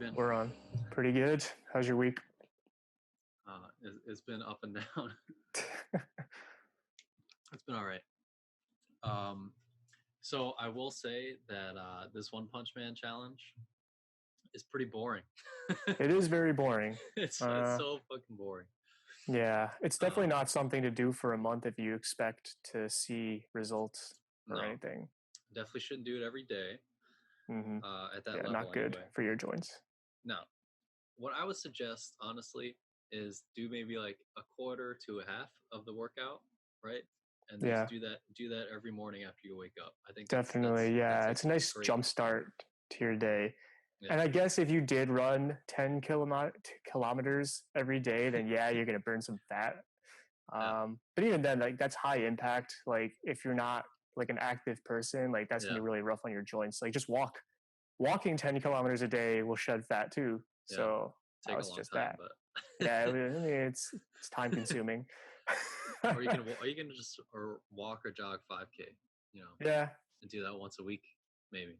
been? We're on. Pretty good. How's your week? It's been up and down. It's been all right. So I will say that this One Punch Man challenge is pretty boring. It is very boring. It's so fucking boring. Yeah, it's definitely not something to do for a month if you expect to see results or anything. Definitely shouldn't do it every day. At that level, not good anyway. for your joints. No. What I would suggest, honestly, is do maybe like a quarter to a half of the workout, right? And just do that every morning after you wake up. I think definitely, that's it's a nice great jump start to your day. Yeah. And I guess if you did run 10 kilometers every day, then you're gonna burn some fat. But even then, like that's high impact. Like if you're not like an active person, like that's gonna be really rough on your joints. Like just walking 10 kilometers a day will shed fat too. So take was a long just time, that. but I mean it's time consuming. Or you can just walk or jog 5K, and do that once a week, maybe.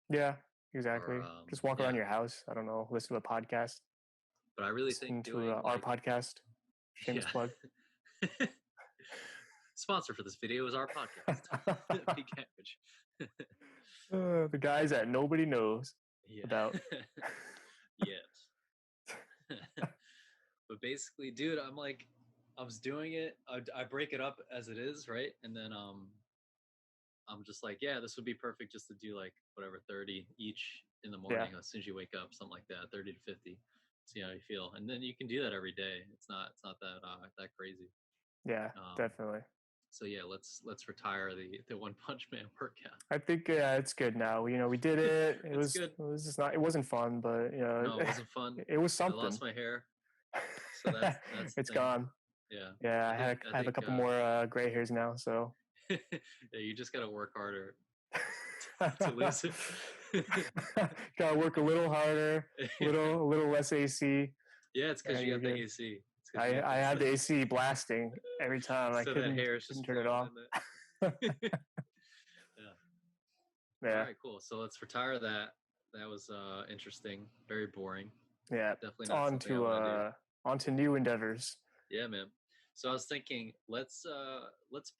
Yeah, exactly. Or, just walk around your house. I don't know, listen to a podcast. But I really think doing our podcast. Shameless plug. Sponsor for this video is our podcast. Peak Average. The guys that nobody knows about. Yes. But basically, dude, I was doing it. I break it up as it is, right? And then I'm just like, yeah, this would be perfect just to do like whatever 30 each in the morning as soon as you wake up, something like that, 30 to 50. See how you feel, and then you can do that every day. It's not that crazy. Yeah, definitely. So yeah, let's retire the One Punch Man workout. I think it's good now. We did it. It was good. It was just not. It wasn't fun, but no, it wasn't fun. It was something. I lost my hair, so that's it's gone. Yeah. I have a couple more gray hairs now, so. Yeah, you just gotta work harder to lose it. Gotta work a little harder, a little less AC. Yeah, it's because you got the AC. I had the AC blasting every time. So I couldn't turn it off. All right, cool. So let's retire that. That was interesting. Very boring. Yeah, definitely not on to new endeavors. Yeah, man. So I was thinking, let's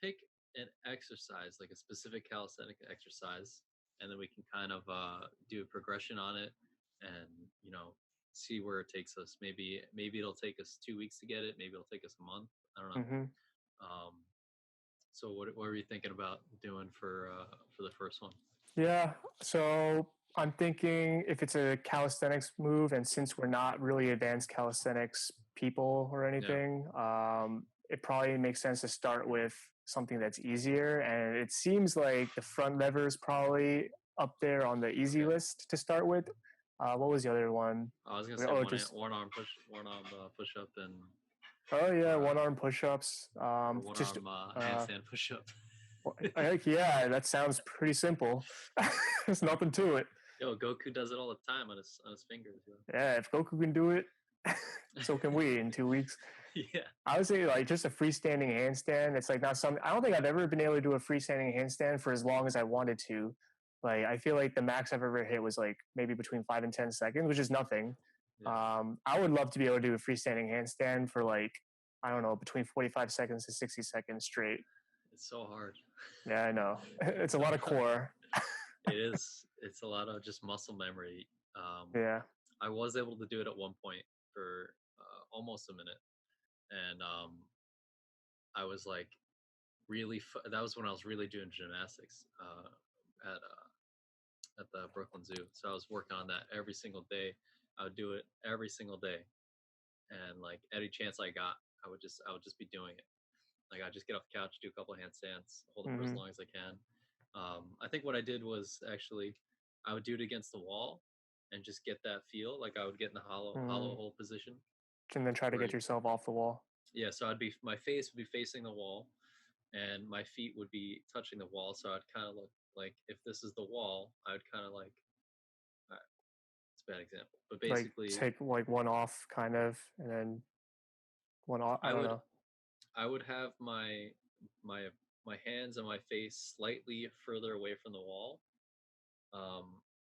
pick an exercise, like a specific calisthenic exercise, and then we can kind of do a progression on it, and see where it takes us. Maybe it'll take us 2 weeks to get it. Maybe it'll take us a month. I don't know. Mm-hmm. So what are you thinking about doing for the first one? Yeah. So I'm thinking if it's a calisthenics move, and since we're not really advanced calisthenics people or anything, it probably makes sense to start with something that's easier. And it seems like the front lever is probably up there on the easy list to start with. What was the other one? I was gonna say one arm push up and. Oh yeah, one arm push-ups. One arm handstand push-up. Yeah, that sounds pretty simple. There's nothing to it. Yo, Goku does it all the time on his fingers. Yeah, if Goku can do it, so can we in 2 weeks. Yeah. I would say like just a freestanding handstand. It's like not something. I don't think I've ever been able to do a freestanding handstand for as long as I wanted to. Like I feel like the max I've ever hit was like maybe between 5 and 10 seconds, which is nothing. Yeah. I would love to be able to do a freestanding handstand for like, I don't know, between 45 seconds to 60 seconds straight. It's so hard. Yeah, I know. It's a lot of core. It is. It's a lot of just muscle memory. Yeah. I was able to do it at one point for almost a minute. And I was like that was when I was really doing gymnastics at the Brooklyn Zoo. So I was working on that every single day. I would do it every single day. And like any chance I got, I would just be doing it. Like I just get off the couch, do a couple of handstands, hold it for as long as I can. I think what I did was actually I would do it against the wall and just get that feel. Like I would get in the hollow hold position. And then try to get yourself off the wall. Yeah, so my face would be facing the wall and my feet would be touching the wall. So I'd kind of look like if this is the wall, I would kind of like, all right, it's a bad example, but basically like take like one off kind of, and then one off. I don't know. I would have my hands and my face slightly further away from the wall,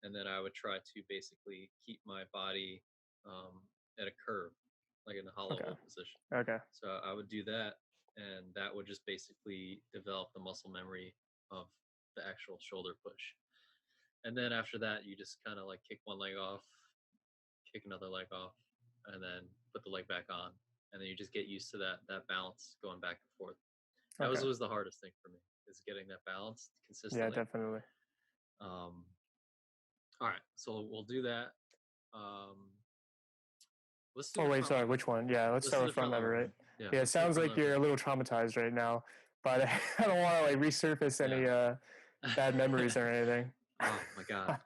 and then I would try to basically keep my body at a curve, like in a hollow Okay. hold position. Okay. So I would do that, and that would just basically develop the muscle memory of the actual shoulder push. And then after that, you just kind of like kick one leg off, kick another leg off, and then put the leg back on, and then you just get used to that balance going back and forth. That was Okay. always the hardest thing for me, is getting that balance Yeah, consistently. definitely. Um, all right, so we'll do that. Um, let's do Oh the wait, front sorry, lever. which one? Yeah, let's Let's start do with the front front lever, lever right? one. Yeah, Yeah, it let's do the sounds front like you're lever. a little traumatized right now, but I don't want to like resurface Yeah. any bad memories or anything. Oh my god,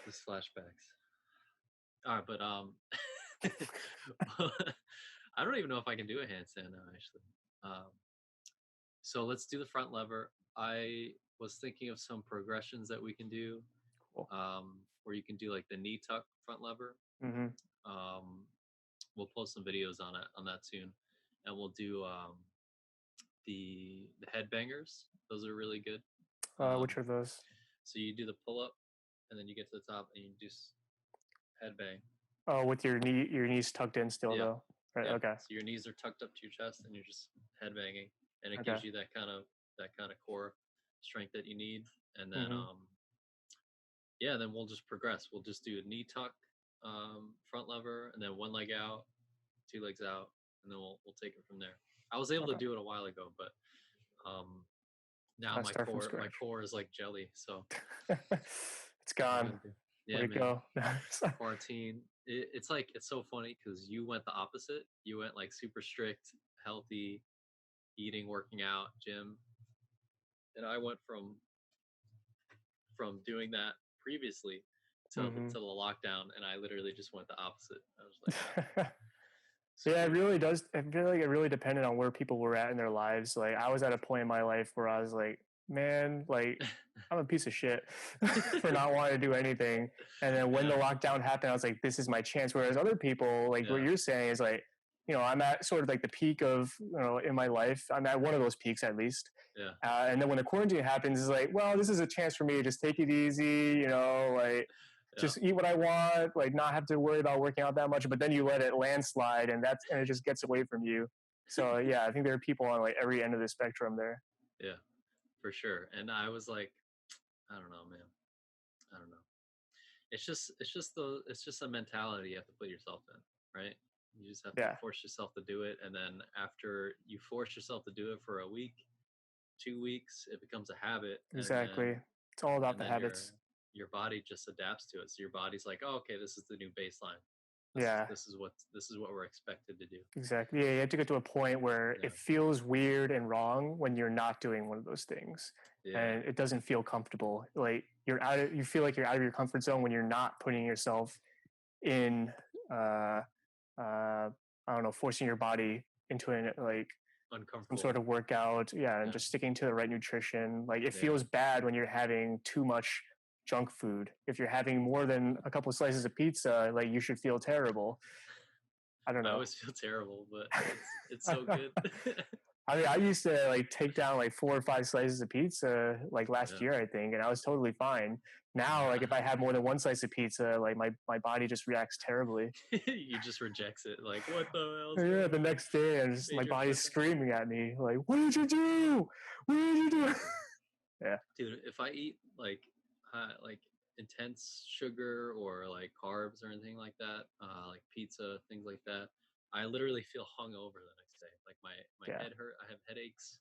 this flashbacks. All right, but I don't even know if I can do a handstand now. Actually, um, so let's do the front lever. I was thinking of some progressions that we can do, Cool. where you can do like the knee tuck front lever. Mm-hmm. Um, we'll post some videos on that soon, and we'll do the headbangers. Those are really good. Which Um, are those? so you do the pull up, and then you get to the top, and you do headbang. Oh, with your knees tucked in still Yeah, though. Right. yeah. Okay. So your knees are tucked up to your chest, and you're just headbanging, and it Okay. gives you that kind of core strength that you need. And then Mm-hmm. yeah, then we'll just progress. We'll just do a knee tuck, front lever, and then one leg out, two legs out, and then we'll take it from there. I was able to Okay. do it a while ago, but now Gotta my start from core my scratch. core is like jelly. So It's what are you gone. gonna do? Yeah, Where'd it man. go? Quarantine. It's so funny because you went the opposite. You went like super strict, healthy, eating, working out, gym, and I went from doing that previously Mm-hmm. to the lockdown, and I literally just went the opposite. I was like, Yeah, it screw it. really does. I feel like it really depended on where people were at in their lives. Like I was at a point in my life where I was like, man, like I'm a piece of shit for not wanting to do anything. And then when the Yeah, lockdown happened, I was like, this is my chance. Whereas other people, like what yeah, you're saying is like, I'm at sort of like the peak of, in my life. I'm at one of those peaks at least. yeah, And then when the quarantine happens, it's like, well, this is a chance for me to just take it easy, like yeah. just eat what I want, like not have to worry about working out that much. But then you let it landslide, and it just gets away from you. So yeah, I think there are people on like every end of the spectrum there. Yeah, for sure. And I was like, I don't know, man. I don't know. It's just a mentality you have to put yourself in, right? You just have to Yeah, force yourself to do it, and then after you force yourself to do it for a week, 2 weeks, it becomes a habit, exactly. It's all about and the then habits. your body just adapts to it. So your body's like, oh, okay, this is the new baseline. This is Yeah, this is what this is what we're expected to do. exactly. Yeah, you have to get to a point where Yeah, it feels weird and wrong when you're not doing one of those things, yeah, and it doesn't feel comfortable. Like you feel like you're out of your comfort zone when you're not putting yourself in uh I don't know, forcing your body into some uncomfortable. sort of workout, yeah, and Yeah, just sticking to the right nutrition. Like it yeah. feels bad when you're having too much junk food. If you're having more than a couple of slices of pizza, like you should feel terrible. I don't I know. always feel terrible, but it's so good. I mean, I used to like take down like 4 or 5 slices of pizza like last Yeah. year, I think, and I was totally fine. Now, like if I have more than one slice of pizza, like my body just reacts terribly. You just rejects it. Like, what the hell's Yeah, going the on? next day, and just my Major body's flip out. screaming at me, like, "What did you do? What did you do?" Exactly. Yeah, Dude, if I eat like intense sugar or like carbs or anything like that, like pizza, things like that, I literally feel hungover the next day. Like my yeah. head hurt, I have headaches,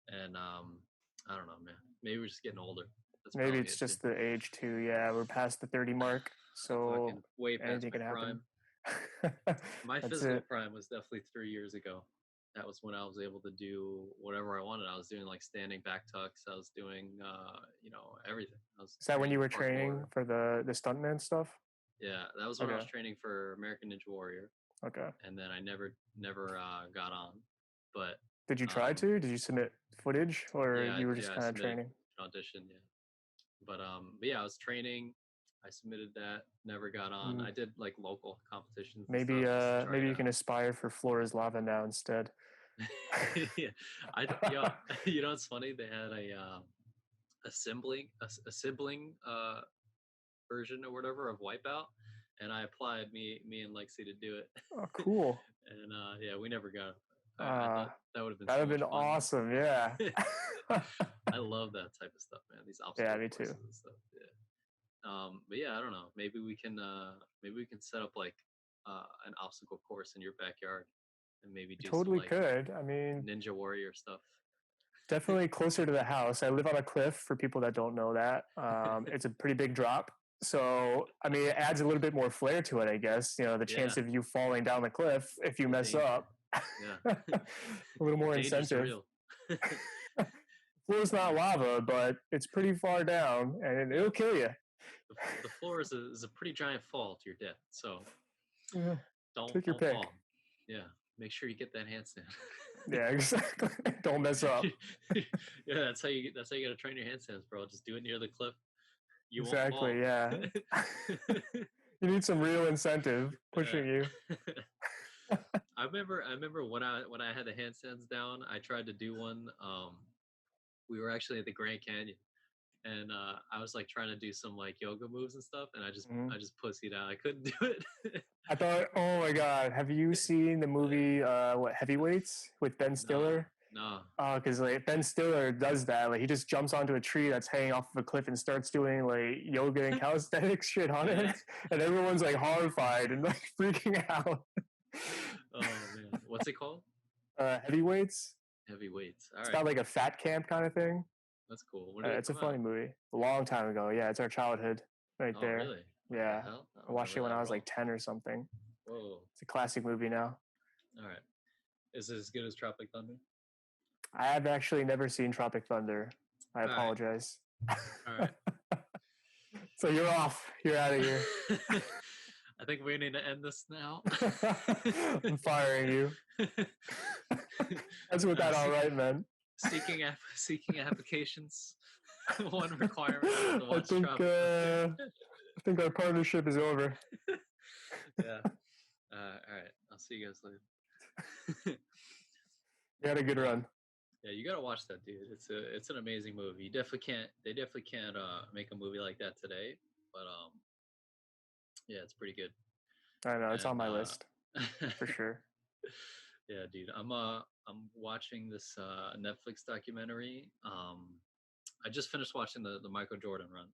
and I don't know, man. Maybe we're just getting older. That's Maybe probably it's it too. just the age too. Yeah, we're past the 30 mark, I'm so fucking way past anything my can happen. prime. My That's physical it. prime was definitely 3 years ago. That was when I was able to do whatever I wanted. I was doing like standing back tucks. I was doing, everything. I was Is that when training you were parkour. training for the stuntman stuff? Yeah, that was when I was Okay, training for American Ninja Warrior, okay. and then I never got on. But Did you try um, to? Did you submit footage, or yeah, you were just yeah, I kind of submitted training? an audition. Yeah, but yeah, I was training. I submitted that. Never got on. Mm, I did like local competitions and maybe stuff just to try it maybe you out. can aspire for Flora's lava now instead. Yeah, yeah. You know what's funny? They had a sibling version or whatever of Wipeout, and I applied me and Lexi to do it. Oh, cool. And yeah, we never got it. I Uh, thought that would have been that'd so have much been fun. awesome. Yeah. I love that type of stuff, man. These Yeah, obstacle me too. courses and stuff. Yeah. But yeah, I don't know. Maybe we can set up like an obstacle course in your backyard and maybe We do some totally like could. I mean, Ninja Warrior stuff. definitely closer to the house. I live on a cliff for people that don't know that. It's a pretty big drop. So, I mean, it adds a little bit more flair to it, I guess. You know, the Yeah, chance of you falling down the cliff if you the mess danger. up, Yeah, a little the more danger's incentive. real. Floor's not Yeah. lava, but it's pretty far down and Yeah, it'll kill you. the floor is a pretty giant fall to your death. So Yeah, take your don't pick. fall. Yeah, make sure you get that handstand. Yeah, exactly. Don't mess up. Yeah, that's how you gotta train your handstands, bro. Just do it near the cliff. You won't Exactly. fall. Yeah. You need some real incentive Yeah. pushing you. I remember when I had the handstands down, I tried to do one. We were actually at the Grand Canyon, and I was like trying to do some like yoga moves and stuff, and Mhm. I just pussied out. I couldn't do it. I thought, oh my God, have you seen the movie what Heavyweights with Ben Nah, Stiller? nah. Oh, because like Ben Stiller does that. Like he just jumps onto a tree that's hanging off of a cliff and starts doing like yoga and calisthenics shit on it, Yeah. and everyone's like horrified and like freaking out. Oh man, what's it called? Heavyweights. Heavyweights. All It's right, about like a fat camp kind of thing. that's cool. When did it It's a come out? funny movie. A long time ago. Yeah, it's our childhood right Oh there. really? What the Yeah, hell? I I don't watched remember it when that I at was like all. 10 or something. Whoa. It's a classic movie now. All right. Is it as good as Tropic Thunder? I have actually never seen Tropic Thunder. I All right. apologize. All right. So you're off. You're out of here. I think we need to end this now. I'm firing you. That's what that all right meant. Seeking applications. One requirement is to watch Tropic I Thunder. think our partnership is over. Yeah. All right. I'll see you guys later. You had a good run. Yeah, you gotta watch that, dude. It's an amazing movie. They definitely can't make a movie like that today. But yeah, it's pretty good. I know, it's on And my list for sure. yeah, dude. I'm watching this Netflix documentary. I just finished watching the Michael Jordan run,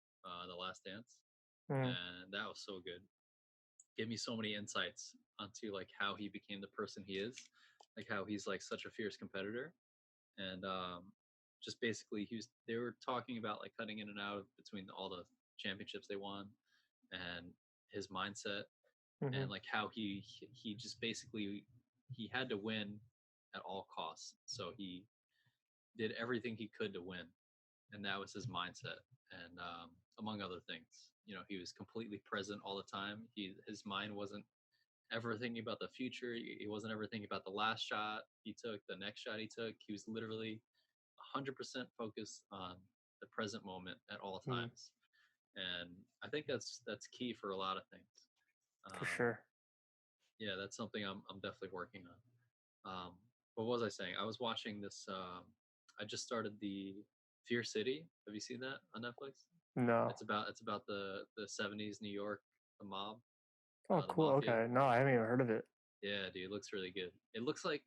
The Last Dance, Mm, and that was so good. Gave me so many insights onto like how he became the person he is, like how he's like such a fierce competitor, and just basically they were talking about like cutting in and out between all the championships they won, and his mindset, hmm and like how he just basically he had to win at all costs, so he did everything he could to win, and that was his mindset. And among other things, you know, he was completely present all the time. His mind wasn't ever thinking about the future. He wasn't ever thinking about the last shot he took, the next shot he took. He was literally 100% focused on the present moment at all mm, times. And I think that's key for a lot of things. for Um, sure. yeah, that's something I'm definitely working on. What was I saying? I was watching this. I just started the Fear City. Have you seen that on Netflix? No. It's about the '70s New York, the mob, Oh, the cool. mafia. Okay. No, I haven't even heard of it. Yeah, dude, it looks really good. It looks like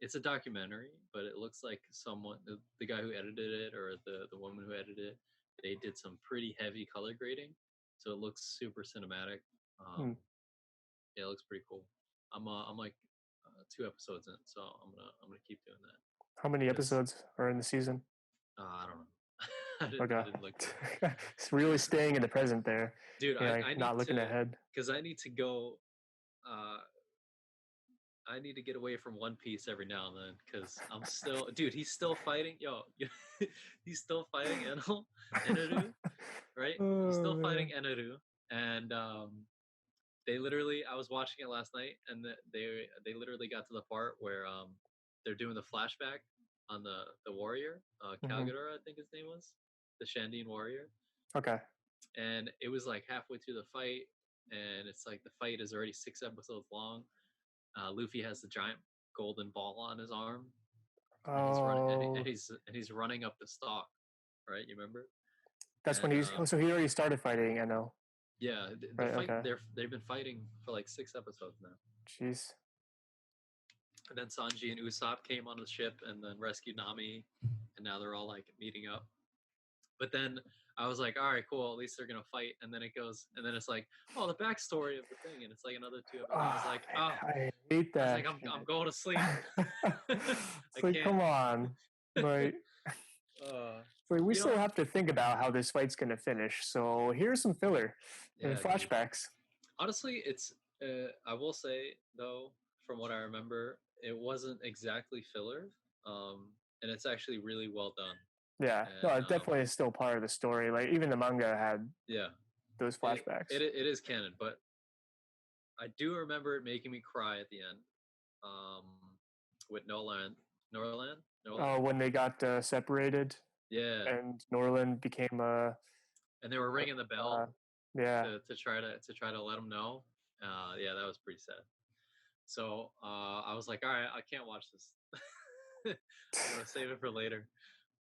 it's a documentary, but it looks like someone, the guy who edited it or the woman who edited it, they did some pretty heavy color grading, so it looks super cinematic. Um, Hmm. yeah, it looks pretty cool. I'm like 2 episodes in, so I'm gonna keep doing that How many because episodes are in the season? I don't know. Okay. I didn't look. It's really staying in the present there. Dude, You're like I need not looking to ahead. because I need to go. Uh, I need to get away from One Piece every now and then because I'm still, dude. He's still fighting, yo. He's still fighting Eneru, right? He's Oh still man. fighting Eneru, and they literally. I was watching it last night, and they literally got to the part where they're doing the flashback on the warrior, Hmm. Calgador, I think his name was, the Shandine warrior, Okay. and it was like halfway through the fight, and it's like the fight is already 6 episodes long. Luffy has the giant golden ball on his arm, and he's running, Oh, and he's running up the stalk, right? You remember? that's when And he's. Oh, so he already started fighting. I know. Yeah, they're Right. fighting. Okay. They've been fighting for like 6 episodes now. Jeez. And then Sanji and Usopp came on the ship and then rescued Nami, and now they're all like meeting up. But then I was like, all right, cool. At least they're gonna fight. And then it goes, and then it's like, oh, the backstory of the thing, and it's like another 2 episodes. I was Oh, like, man, oh, I hate I was that like, I'm shit. going to sleep. I It's like, can't. come on. Like, uh, it's like we you still know, have to think about how this fight's gonna finish. So here's some filler and yeah, dude. flashbacks. Honestly, it's. I will say though, from what I remember, it wasn't exactly filler. And it's actually really well done. Yeah. No, And it definitely is still part of the story. Like even the manga had yeah, those flashbacks. it is canon, but I do remember it making me cry at the end. Um, with Norland. When they got separated Yeah, and Norland became a and they were ringing the uh, bell yeah. to try to let them know. Yeah, that was pretty sad. So I was like, all right, I can't watch this. I'm gonna save it for later.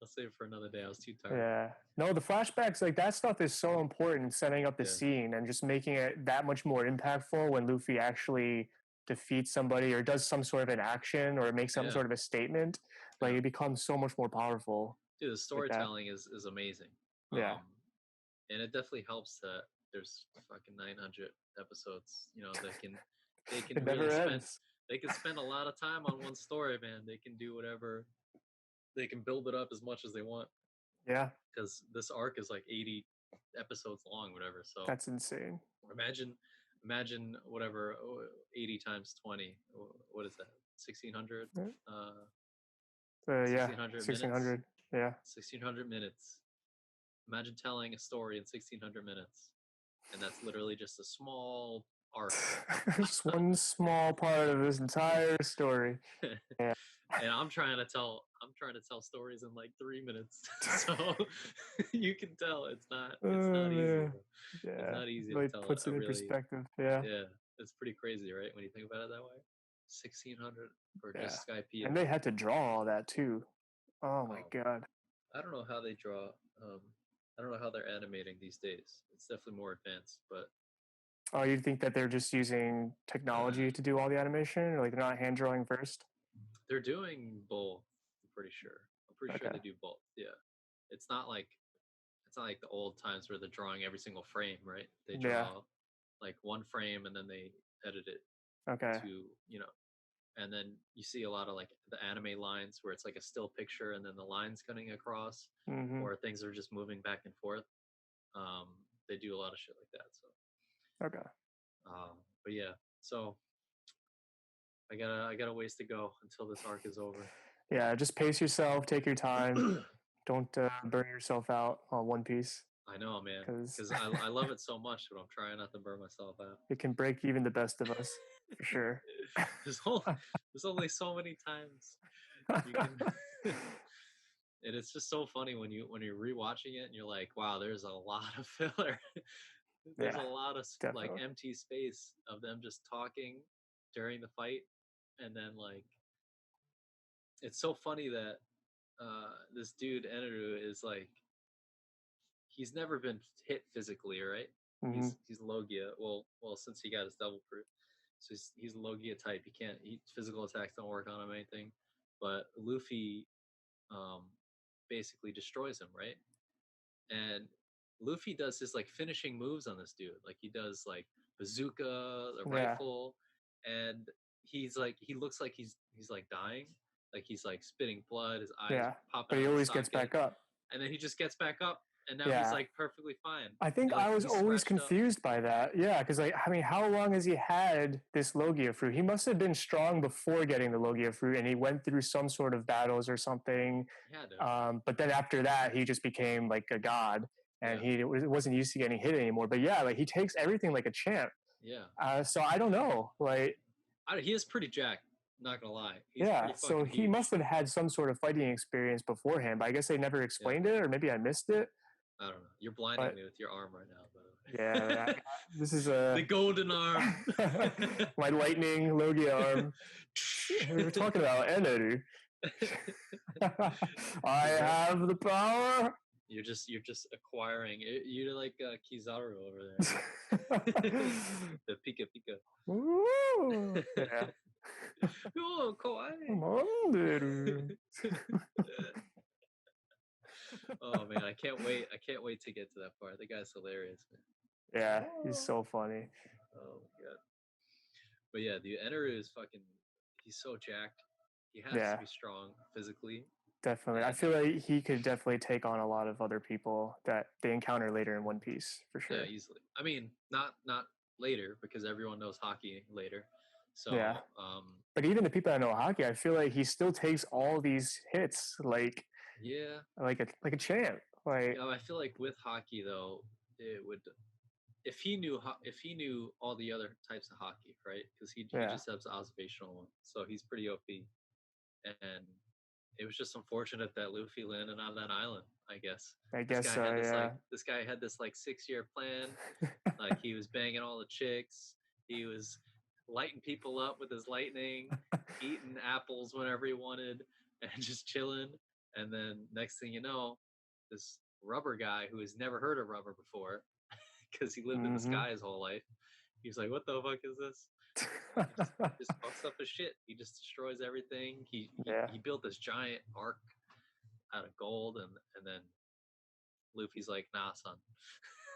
I'll save it for another day. I was too tired. Yeah. No, the flashbacks, like that stuff is so important in setting up the Yeah, scene and just making it that much more impactful when Luffy actually defeats somebody or does some sort of an action or makes some yeah, sort of a statement. Like yeah. it becomes so much more powerful Dude, the like that. storytelling is amazing. Yeah. And it definitely helps that there's fucking 900 episodes. They can It never really spend ends. they can spend a lot of time on one story, man. They can do whatever. They can build it up as much as they want Yeah. because this arc is like 80 episodes long, whatever. So That's insane. imagine whatever 80 times 20. What is that? 1600. Uh, Yeah. 1600 minutes. 1600. Yeah. 1600 minutes. Imagine telling a story in 1600 minutes, and that's literally just a small arc. Just one small part of this entire story. Yeah. And I'm trying to tell stories in like 3 minutes. So you can tell it's not Oh easy, man. bro. It's Yeah. not easy to Really tell puts a it in really. perspective. Yeah. Yeah, it's pretty crazy, right? When you think about it that way. 1600 for Yeah. just Skypiea. And they had to draw all that too. Oh my Um, god. I don't know how they draw. I don't know how they're animating these days. It's definitely more advanced, but Oh, you think that they're just using technology to do all the animation, or like they're not hand drawing first? they're doing both. I'm pretty sure. I'm pretty sure Okay. they do both. Yeah, it's not like the old times where they're drawing every single frame, right? They Yeah. draw like one frame and then they edit it Okay. to and then you see a lot of like the anime lines where it's like a still picture and then the lines cutting across, Mm-hmm. or things are just moving back and forth. Um, they do a lot of shit like that. So, Okay. but yeah, so I got a ways to go until this arc is over. Yeah. Just pace yourself. Take your time. Don't burn yourself out on One Piece I know, man, because because I love it so much, but I'm trying not to burn myself out. it can break even the best of us for sure. There's only so many times you can. And it's just so funny when you're rewatching it and you're like, wow, there's a lot of filler. There's Yeah. a lot of like Definitely. empty space of them just talking during the fight, and then like it's so funny that this dude Eneru is like he's never been hit physically, right? Mm-hmm. He's Logia. Well, since he got his double proof, so he's Logia type. Physical attacks don't work on him or anything. But Luffy basically destroys him, right? And Luffy does his like finishing moves on this dude. Like he does like bazooka, the Yeah. rifle, and he looks like he's like dying, like he's like spitting blood, his eyes Yeah. popping But out he of the always gets socket, back up. and then he just gets back up, and now he's Yeah. like perfectly fine. I think And, like, I was he's always scratched up. confused by that. Yeah, because like I mean, how long has he had this Logia fruit? He must have been strong before getting the Logia fruit, and he went through some sort of battles or something. Yeah, dude. But then after that, he just became like a god, and Yeah. he wasn't used to getting hit anymore. But yeah, like he takes everything like a champ. Yeah. So I don't know, like He is pretty jacked. Not gonna lie, he's yeah. pretty So fucking he huge. must have had some sort of fighting experience beforehand, but I guess they never explained it, or maybe I missed it. I don't know. You're blinding me with your arm right now, Yeah, this is the golden arm. my lightning Logia arm. We were talking about Eneru. I have the power. You're just acquiring. You're like Kizaru over there. The Pika Pika. Ooh, yeah. Oh, kawaii. Oh man, I can't wait. I can't wait to get to that part. The guy's hilarious, man. Yeah, he's Oh, so funny. oh my god. But yeah, the Eneru is fucking. He's so jacked. He has to Yeah, be strong physically, definitely. I and feel like he could definitely take on a lot of other people that they encounter later in One Piece for yeah, sure. easily. I mean, not later because everyone knows hockey later. Yeah, So but even the people that know hockey, I feel like he still takes all these hits yeah, like a champ. Like, I feel like with hockey though, it would if he knew all the other types of hockey, right? Because he yeah, just has the observational one, so he's pretty OP. And it was just unfortunate that Luffy landed on that island. I guess I guess so. Yeah, this guy had this like 6 year plan. Like he was banging all the chicks. He was lighting people up with his lightning, eating apples whenever he wanted, and just chilling. And then next thing you know, this rubber guy who has never heard of rubber before, because he lived in the mm-hmm. sky his whole life. He's like, "What the fuck is this?" He just fucks up his shit. He just destroys everything. Yeah, He built this giant ark out of gold, and then Luffy's like, "Nah, son."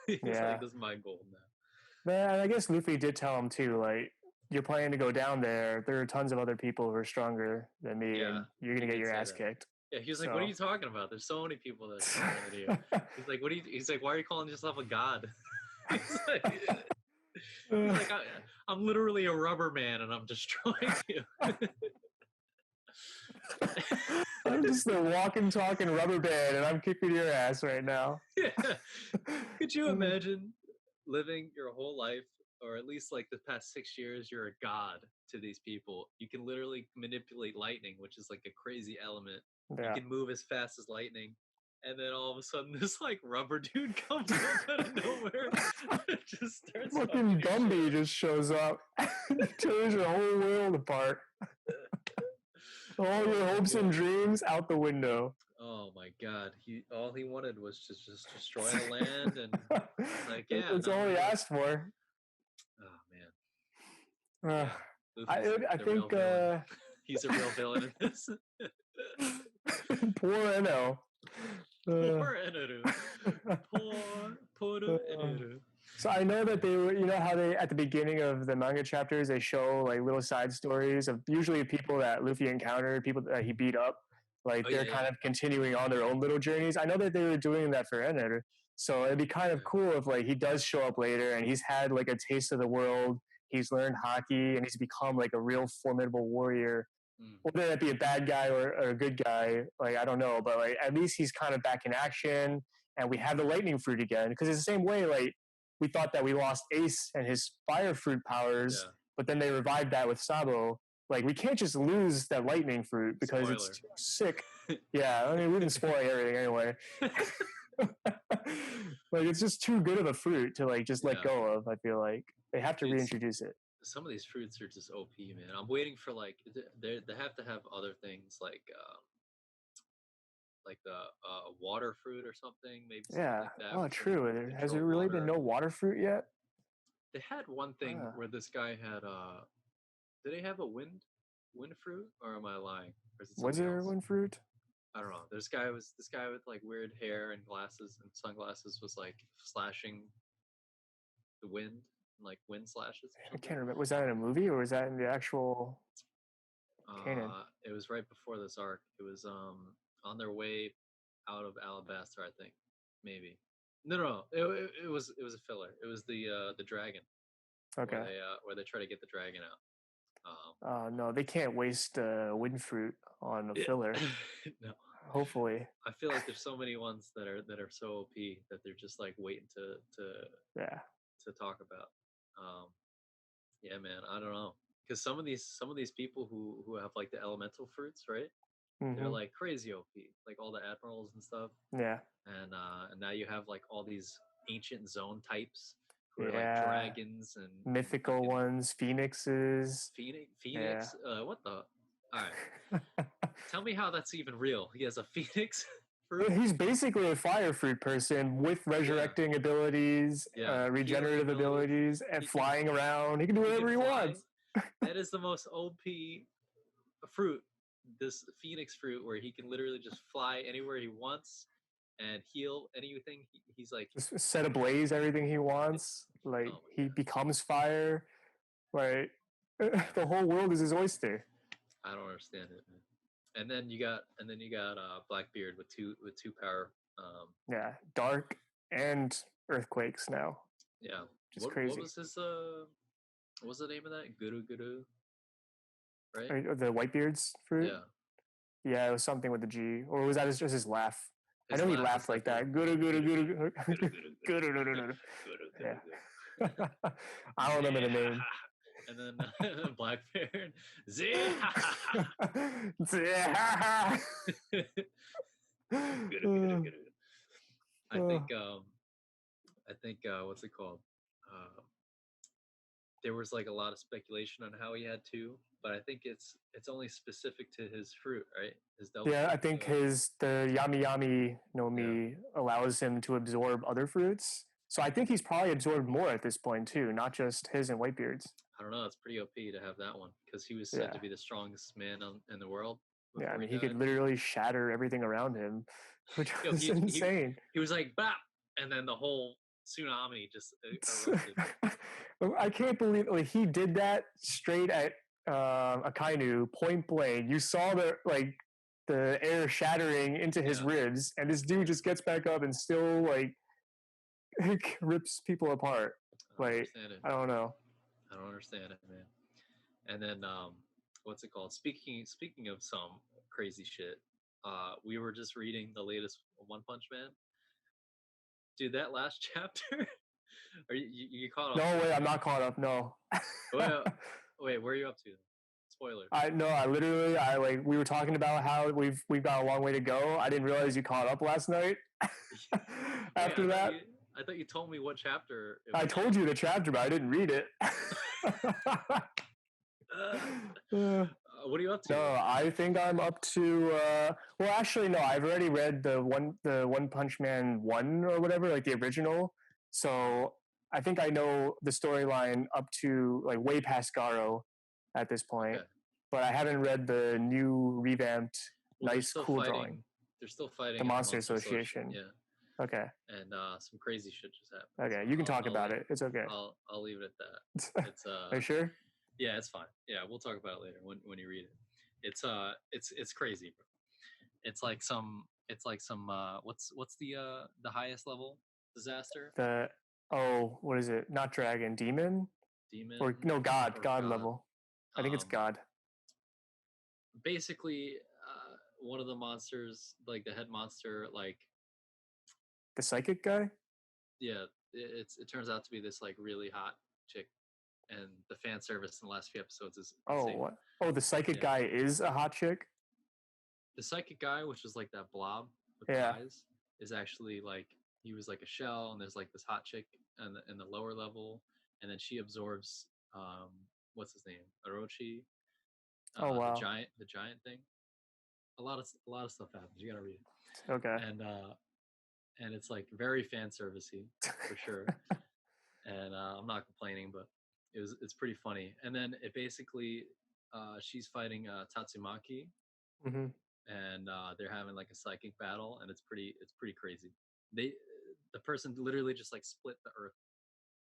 He's like, yeah. "This is my gold now." Man, I guess Luffy did tell him too. Like, you're planning to go down there. There are tons of other people who are stronger than me, Yeah, and you're he gonna get did your say ass that. kicked. Yeah, he was like, "What are So, you talking about? There's so many people that are stronger than you." He's like, "What do you?" He's like, "Why are you calling yourself a god?" he's like, he's like, I'm literally a rubber man, and I'm destroying you." I'm just a walking, talking rubber band, and I'm kicking your ass right now. Yeah. Could you imagine living your whole life, or at least like the past 6 years, you're a god to these people? You can literally manipulate lightning, which is like a crazy element. You Yeah. can move as fast as lightning. And then all of a sudden, this like rubber dude comes up out of nowhere and just starts fucking Fucking your shit Gumby up. just shows up, tears your whole world apart. All Oh your my hopes and god. dreams out the window. Oh my god. He all he wanted was just destroy the land, and he's like, yeah, That's now I'm all gonna he do it. asked for. Oh man. But Uh, yeah, Luffy's I the real think villain. He's a real villain in this. poor Eno. Poor Eneru. Poor Uh, Eneru. so I know that they were, you know how they at the beginning of the manga chapters they show like little side stories of usually people that Luffy encountered, people that he beat up, like Oh they're yeah, yeah, kind of continuing on their own little journeys. I know that they were doing that for Eno, so it'd be kind of yeah. cool if like he does show up later and he's had like a taste of the world, he's learned hockey, and he's become like a real formidable warrior, Mm, whether that be a bad guy or a good guy, like I don't know, but like at least he's kind of back in action, and we have the lightning fruit again. Because it's the same way, like we thought that we lost Ace and his fire fruit powers, yeah. but then they revived that with Sabo. Like we can't just lose that lightning fruit because it's Spoiler. too sick. Yeah, I mean we've been spoiling everything anyway. Like it's just too good of a fruit to like just let Yeah, go of. I feel like they have to dude. reintroduce it. Some of these fruits are just OP, man. I'm waiting for like they have to have other things like the water fruit or something, maybe something Yeah. like that, Oh, where someone can true. Has control there really been water. no water fruit yet? They had one thing Ah. where this guy had did they have a wind fruit, or am I lying? Or is it Was something there else? one fruit? I don't know. This guy with like weird hair and glasses and sunglasses was like slashing the wind, like wind slashes or I something. can't remember. Was that in a movie or was that in the actual canon? It was right before this arc. It was on their way out of Alabaster, I think. Maybe. No. It was a filler. It was the dragon Okay. where they try to get the dragon out. No, they can't waste wind fruit on a Yeah. filler. No. Hopefully. I feel like there's so many ones that are so OP that they're just like waiting Yeah. to talk about. Um, yeah, man, I don't know, because some of these people who have like the elemental fruits, right? They're Mm-hmm. like crazy OP, like all the admirals and stuff. Yeah. And now you have like all these ancient zone types who are like Yeah. dragons and Mythical fucking ones, phoenixes. Yeah. Phoenix. What the? All right, tell me how that's even real. He has a phoenix fruit. He's basically a fire fruit person with resurrecting abilities, Healing regenerative abilities, and He can flying around. He can do he can whatever he fly. wants. That is the most OP fruit. This phoenix fruit, where he can literally just fly anywhere he wants and heal anything. He's like, Just set ablaze everything he wants. Like oh my he god, becomes fire. Like the whole world is his oyster. I don't understand it, man. And then you got Blackbeard with two power. Yeah, dark and earthquakes now. Yeah. Just What crazy. was his what was the name of that? Guru, right? The Whitebeard's fruit. Yeah. Yeah, it was something with the G, or was that just his laugh? I His know he laugh laughed is like like that. Guru, guru, guru, guru, guru, guru, guru. Guru. Yeah. I don't remember the name. And then Blackbeard. Zee. I think what's it called? Uh, there was like a lot of speculation on how he had two, but I think it's only specific to his fruit, right? His double Yeah, I fruit. think the Yami Yami no Mi allows him to absorb other fruits. So I think he's probably absorbed more at this point too, not just his and Whitebeard's. I don't know. It's pretty OP to have that one because he was said Yeah. to be the strongest man in the world. Yeah, I mean, he died. could literally shatter everything around him, which was insane. He was like, "Bap!" and then the whole tsunami just erupted. I can't believe like he did that straight at Akainu point blank. You saw the air shattering into his ribs, and this dude just gets back up and still like rips people apart. I don't know. I don't understand it, man. And then what's it called? Speaking of some crazy shit, we were just reading the latest One Punch Man. Dude, that last chapter. Are you caught up? No, wait, I'm not caught up. No. Wait, where are you up to? Spoiler. I literally we were talking about how we've got a long way to go. I didn't realize you caught up last night. After that, I thought you told me what chapter. I told you the chapter, but I didn't read it. What are you up to? No, I think I'm up to. Well, actually, no. I've already read the One Punch Man 1 or whatever, like the original. So I think I know the storyline up to like way past Garo at this point. Okay. But I haven't read the new revamped, nice, cool drawing. They're still fighting the Monster Association. Yeah. Okay. And some crazy shit just happened. Okay, you can talk about it. It's okay. I'll leave it at that. It's Are you sure? Yeah, it's fine. Yeah, we'll talk about it later when you read it. It's crazy, bro. It's like some what's the highest level disaster? What is it? Not dragon, demon? Demon or no, god level. I think it's god. Basically, one of the monsters, like the head monster, like the psychic guy. Yeah, it turns out to be this like really hot chick, and the fan service in the last few episodes is insane. What? Oh, the psychic guy is a hot chick. The psychic guy, which is like that blob with the eyes, is actually like he was like a shell, and there's like this hot chick in the lower level, and then she absorbs what's his name, Orochi. Wow. The giant thing. A lot of stuff happens. You gotta read it. Okay. And it's like very fan servicey for sure. And I'm not complaining, but it's pretty funny. And then it basically she's fighting Tatsumaki, and they're having like a psychic battle, and it's pretty crazy. The person literally just like split the earth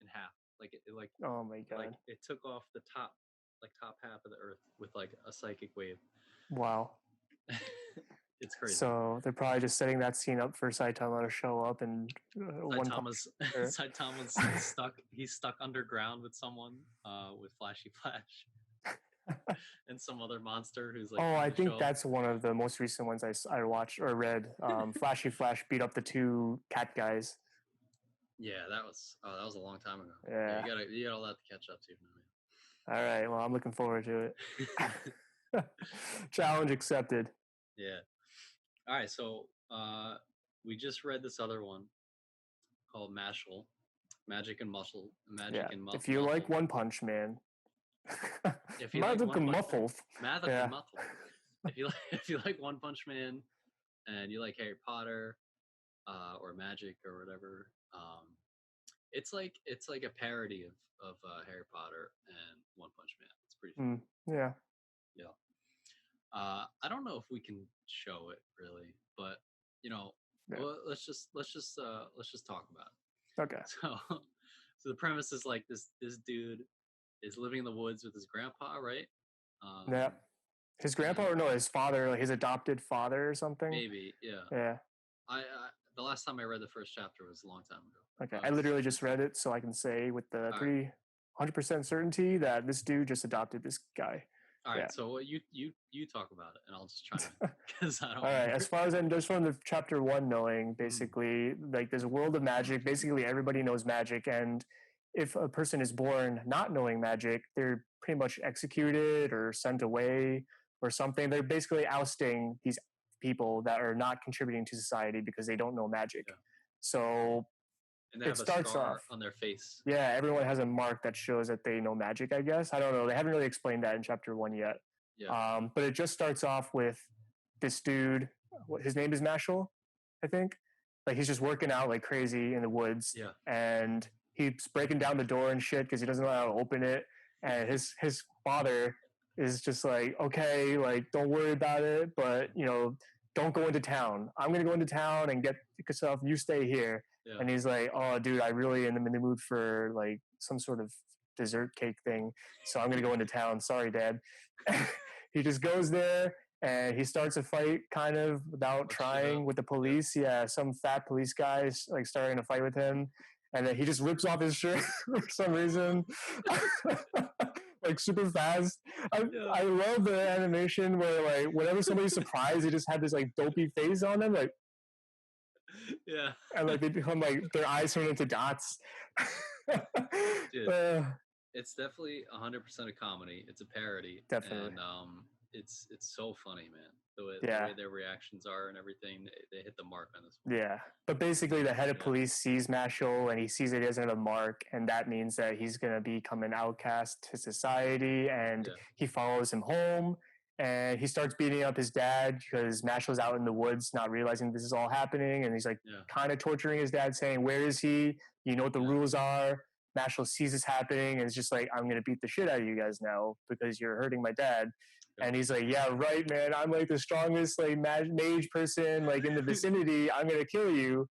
in half. Like oh my god! Like it took off the top half of the earth with like a psychic wave. Wow. It's crazy. So they're probably just setting that scene up for Saitama to show up and Saitama's stuck. He's stuck underground with someone with Flashy Flash and some other monster who's like. Oh, I think that's one of the most recent ones I watched or read. Flashy Flash beat up the two cat guys. Yeah, that was a long time ago. Yeah, you got a lot to catch up to, man. All right, well, I'm looking forward to it. Challenge accepted. Yeah. All right, so we just read this other one called Mashal, Magic and Muscle. If you like One Punch Man, if you like One Punch Man, if you like One Punch Man, and you like Harry Potter or magic or whatever, it's like a parody of Harry Potter and One Punch Man. It's pretty funny. Yeah. Yeah. I don't know if we can show it really, but you know, Yeah. well, let's just talk about it. Okay. So the premise is like this dude is living in the woods with his grandpa, right? Yeah. His grandpa, And or no, his father, like his adopted father or something. maybe, yeah. Yeah. I the last time I read the first chapter was a long time ago. Okay. I literally just read it, so I can say with the All right. pretty 100% certainty that this dude just adopted this guy. All right, Yeah. so you talk about it, and I'll just chime in because I don't. All right. remember. As far as I'm just from the chapter 1 knowing, basically, like there's a world of magic. Basically, everybody knows magic, and if a person is born not knowing magic, they're pretty much executed or sent away or something. They're basically ousting these people that are not contributing to society because they don't know magic. Yeah. So And they it have a starts scar off on their face. yeah, everyone has a mark that shows that they know magic, I guess. I don't know. They haven't really explained that in chapter 1 yet. Yeah. But it just starts off with this dude. His name is Mashal, I think. Like he's just working out like crazy in the woods, Yeah. and he's breaking down the door and shit because he doesn't know how to open it. And his father is just like, okay, like don't worry about it, but you know, don't go into town. I'm gonna go into town and get yourself. You stay here. Yeah. And he's like, oh, dude, I really am in the mood for like some sort of dessert cake thing. So I'm going to go into town. Sorry, Dad. He just goes there and he starts a fight kind of without trying with the police. Yeah, some fat police guys like starting a fight with him. And then he just rips off his shirt for some reason. Like super fast. I love the animation where like whenever somebody's surprised, they just have this like dopey face on them. Like, yeah. And like they become like their eyes turn into dots. Dude, it's definitely 100% a comedy. It's a parody. Definitely. And it's so funny, man. The way their reactions are and everything, they hit the mark on this one. Yeah. But basically the head of police sees Mashal and he sees that he doesn't have a mark, and that means that he's gonna become an outcast to society, and he follows him home. And he starts beating up his dad because Mashal's out in the woods, not realizing this is all happening. And he's like kind of torturing his dad, saying, where is he? You know what the rules are. Mashal sees this happening and is just like, I'm going to beat the shit out of you guys now because you're hurting my dad. And he's like, yeah, right, man. I'm like the strongest like mage person like in the vicinity. I'm going to kill you.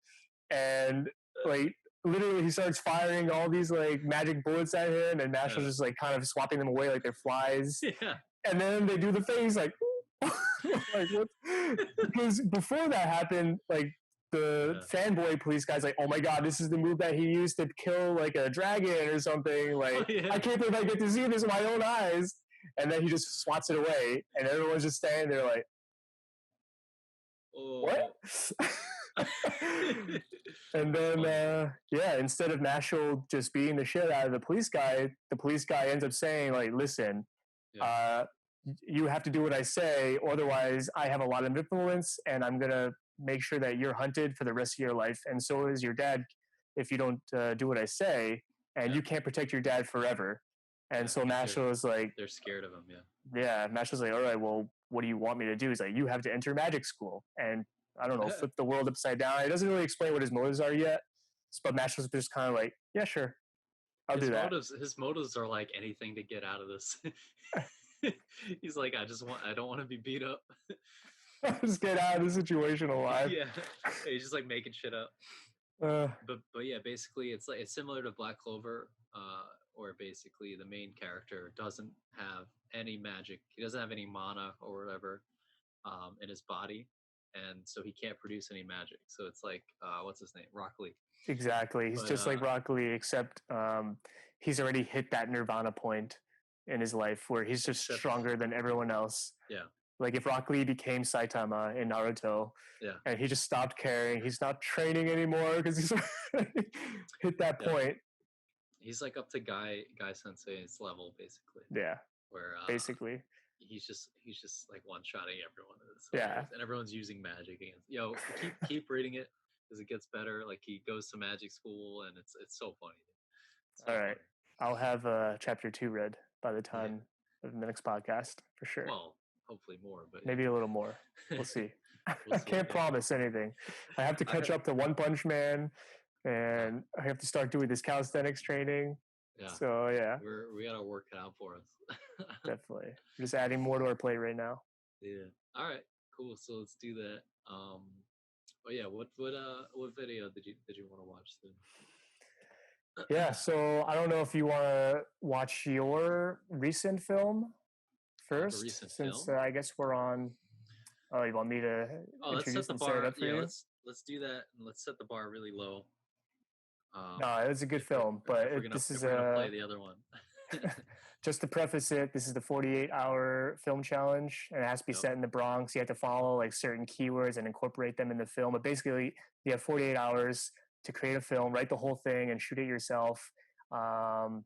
And like literally he starts firing all these like magic bullets at him, and Mashal's just like kind of swapping them away like they're flies. Yeah. And then they do the face like, like what? Because before that happened, like the fanboy police guy's like, oh my god, this is the move that he used to kill like a dragon or something. Like, I can't believe I get to see this with my own eyes. And then he just swats it away, and everyone's just standing there like, what? And then instead of Mashal just beating the shit out of the police guy ends up saying like, listen, you have to do what I say, otherwise I have a lot of influence and I'm gonna make sure that you're hunted for the rest of your life, and so is your dad if you don't do what I say, and you can't protect your dad forever. And so Mashal is like, they're scared of him. Mashal's like, all right, well, what do you want me to do? He's like, you have to enter magic school and I don't know, flip the world upside down. It doesn't really explain what his motives are yet, but Mashal's just kind of like, yeah, sure, I'll do that. His motives are like anything to get out of this. He's like, I don't want to be beat up. Just get out of the situation alive. Yeah, he's just like making shit up. But yeah, basically it's similar to Black Clover, where basically the main character doesn't have any magic. He doesn't have any mana or whatever in his body, and so he can't produce any magic. So it's like, what's his name? Rock Lee. Exactly. He's just like Rock Lee, except he's already hit that nirvana point in his life where he's just stronger than everyone else. Yeah. Like if Rock Lee became Saitama in Naruto, and he just stopped caring, he's not training anymore because he's hit that point. He's like up to Guy Sensei's level, basically. Yeah. Where basically he's just like one-shotting everyone. And everyone's using magic against. Keep reading it because it gets better. Like he goes to magic school, and it's so funny. All right, I'll have chapter 2 read by the time of the next podcast for sure. Well, hopefully more, but Maybe a little more. We'll see. we'll I see. can't promise anything. I have to catch up to One Punch Man, and I have to start doing this calisthenics training. Yeah. So yeah, We got our work cut out for us. definitely. We're just adding more to our plate right now. Yeah. All right. Cool. So let's do that. Oh yeah. What video did you want to watch then? Yeah. So I don't know if you want to watch your recent film first, recent since film? I guess we're on. Oh, you want me to Let's set introduce the and set it bar. up for Yeah. you? Let's do that, and let's set the bar really low. No, it was a good film, but this is if we're gonna play the other one. Just to preface it, this is the 48-hour film challenge, and it has to be set in the Bronx. You have to follow like certain keywords and incorporate them in the film. But basically, you have 48 hours to create a film, write the whole thing, and shoot it yourself, and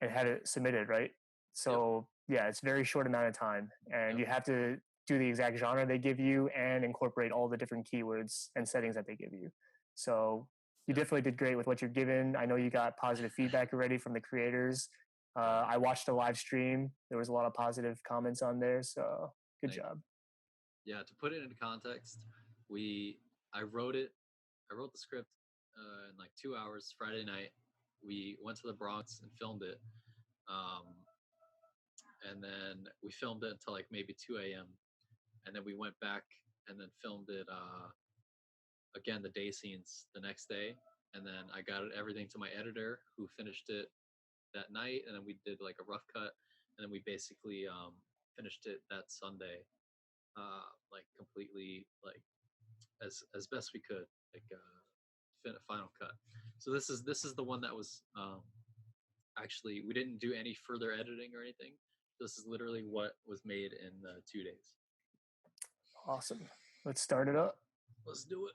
have it submitted. Right. So yeah, it's a very short amount of time, and you have to do the exact genre they give you and incorporate all the different keywords and settings that they give you. So you definitely did great with what you're given. I know you got positive feedback already from the creators. I watched the live stream. There was a lot of positive comments on there. So good job. Yeah, to put it into context, I wrote the script in like 2 hours Friday night. We went to the Bronx and filmed it. And then we filmed it until like maybe 2 a.m. And then we went back and then filmed it again, the day scenes the next day. And then I got everything to my editor, who finished it that night, and then we did like a rough cut, and then we basically finished it that Sunday, like completely, like as best we could, like final cut. So this is the one that was actually, we didn't do any further editing or anything. This is literally what was made in 2 days. Awesome. Let's start it up. Let's do it.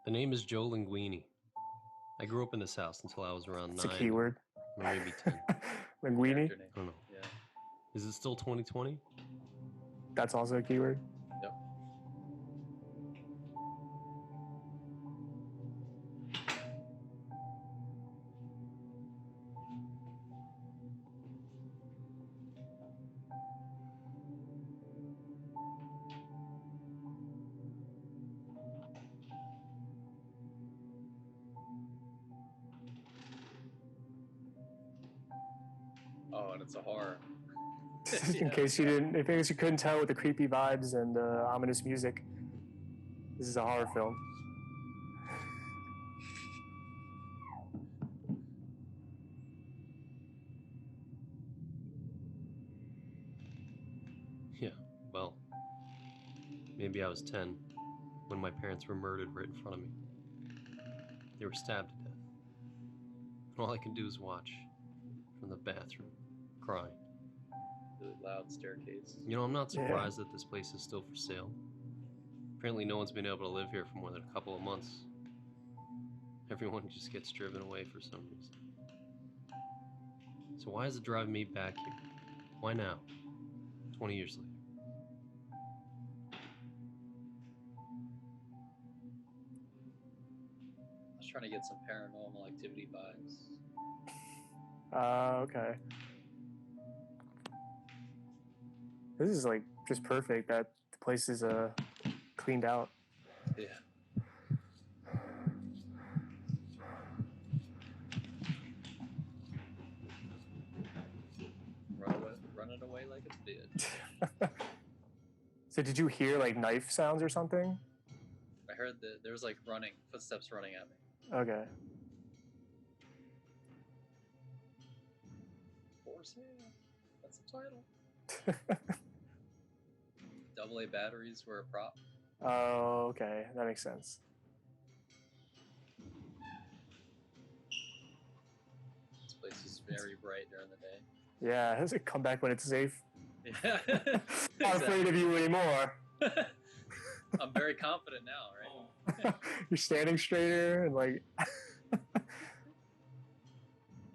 The name is Joe Linguini. I grew up in this house until I was around 9. It's a keyword. Or maybe 10. Linguini? I don't know. Yeah. Is it still 2020? That's also a keyword. Yep. Oh, and it's a horror. In case you couldn't tell with the creepy vibes and ominous music, this is a horror film. Yeah, well, maybe I was 10 when my parents were murdered right in front of me. They were stabbed to death. And all I can do is watch from the bathroom, crying. Really loud staircase. You know, I'm not surprised that this place is still for sale. Apparently no one's been able to live here for more than a couple of months. Everyone just gets driven away for some reason. So why is it driving me back here? Why now? 20 years later. I was trying to get some Paranormal Activity vibes. Okay. This is like just perfect that the place is cleaned out. Yeah. Running away like a bitch. So did you hear like knife sounds or something? I heard that there was like footsteps running at me. Okay. For sale. That's the title. AA batteries were a prop. Oh, okay. That makes sense. This place is very bright during the day. Yeah, has it come back when it's safe? Yeah. Not afraid of you anymore. I'm very confident now, right? You're standing straighter and like.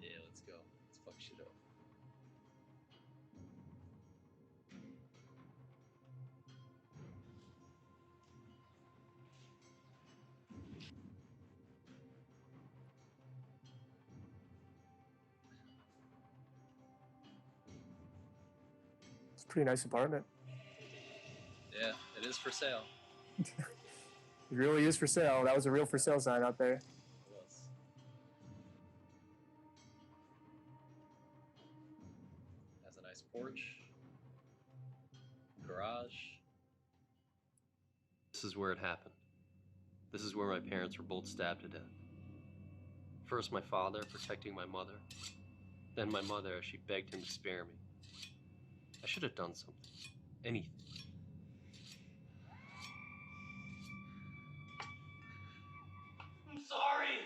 Yeah, let's go. Let's fuck shit up. Pretty nice apartment. Yeah, it is for sale. It really is for sale. That was a real for sale sign out there. It was. Has a nice porch, garage. This is where it happened. This is where my parents were both stabbed to death. First my father, protecting my mother. Then my mother, as she begged him to spare me. I should have done something. Anything. I'm sorry!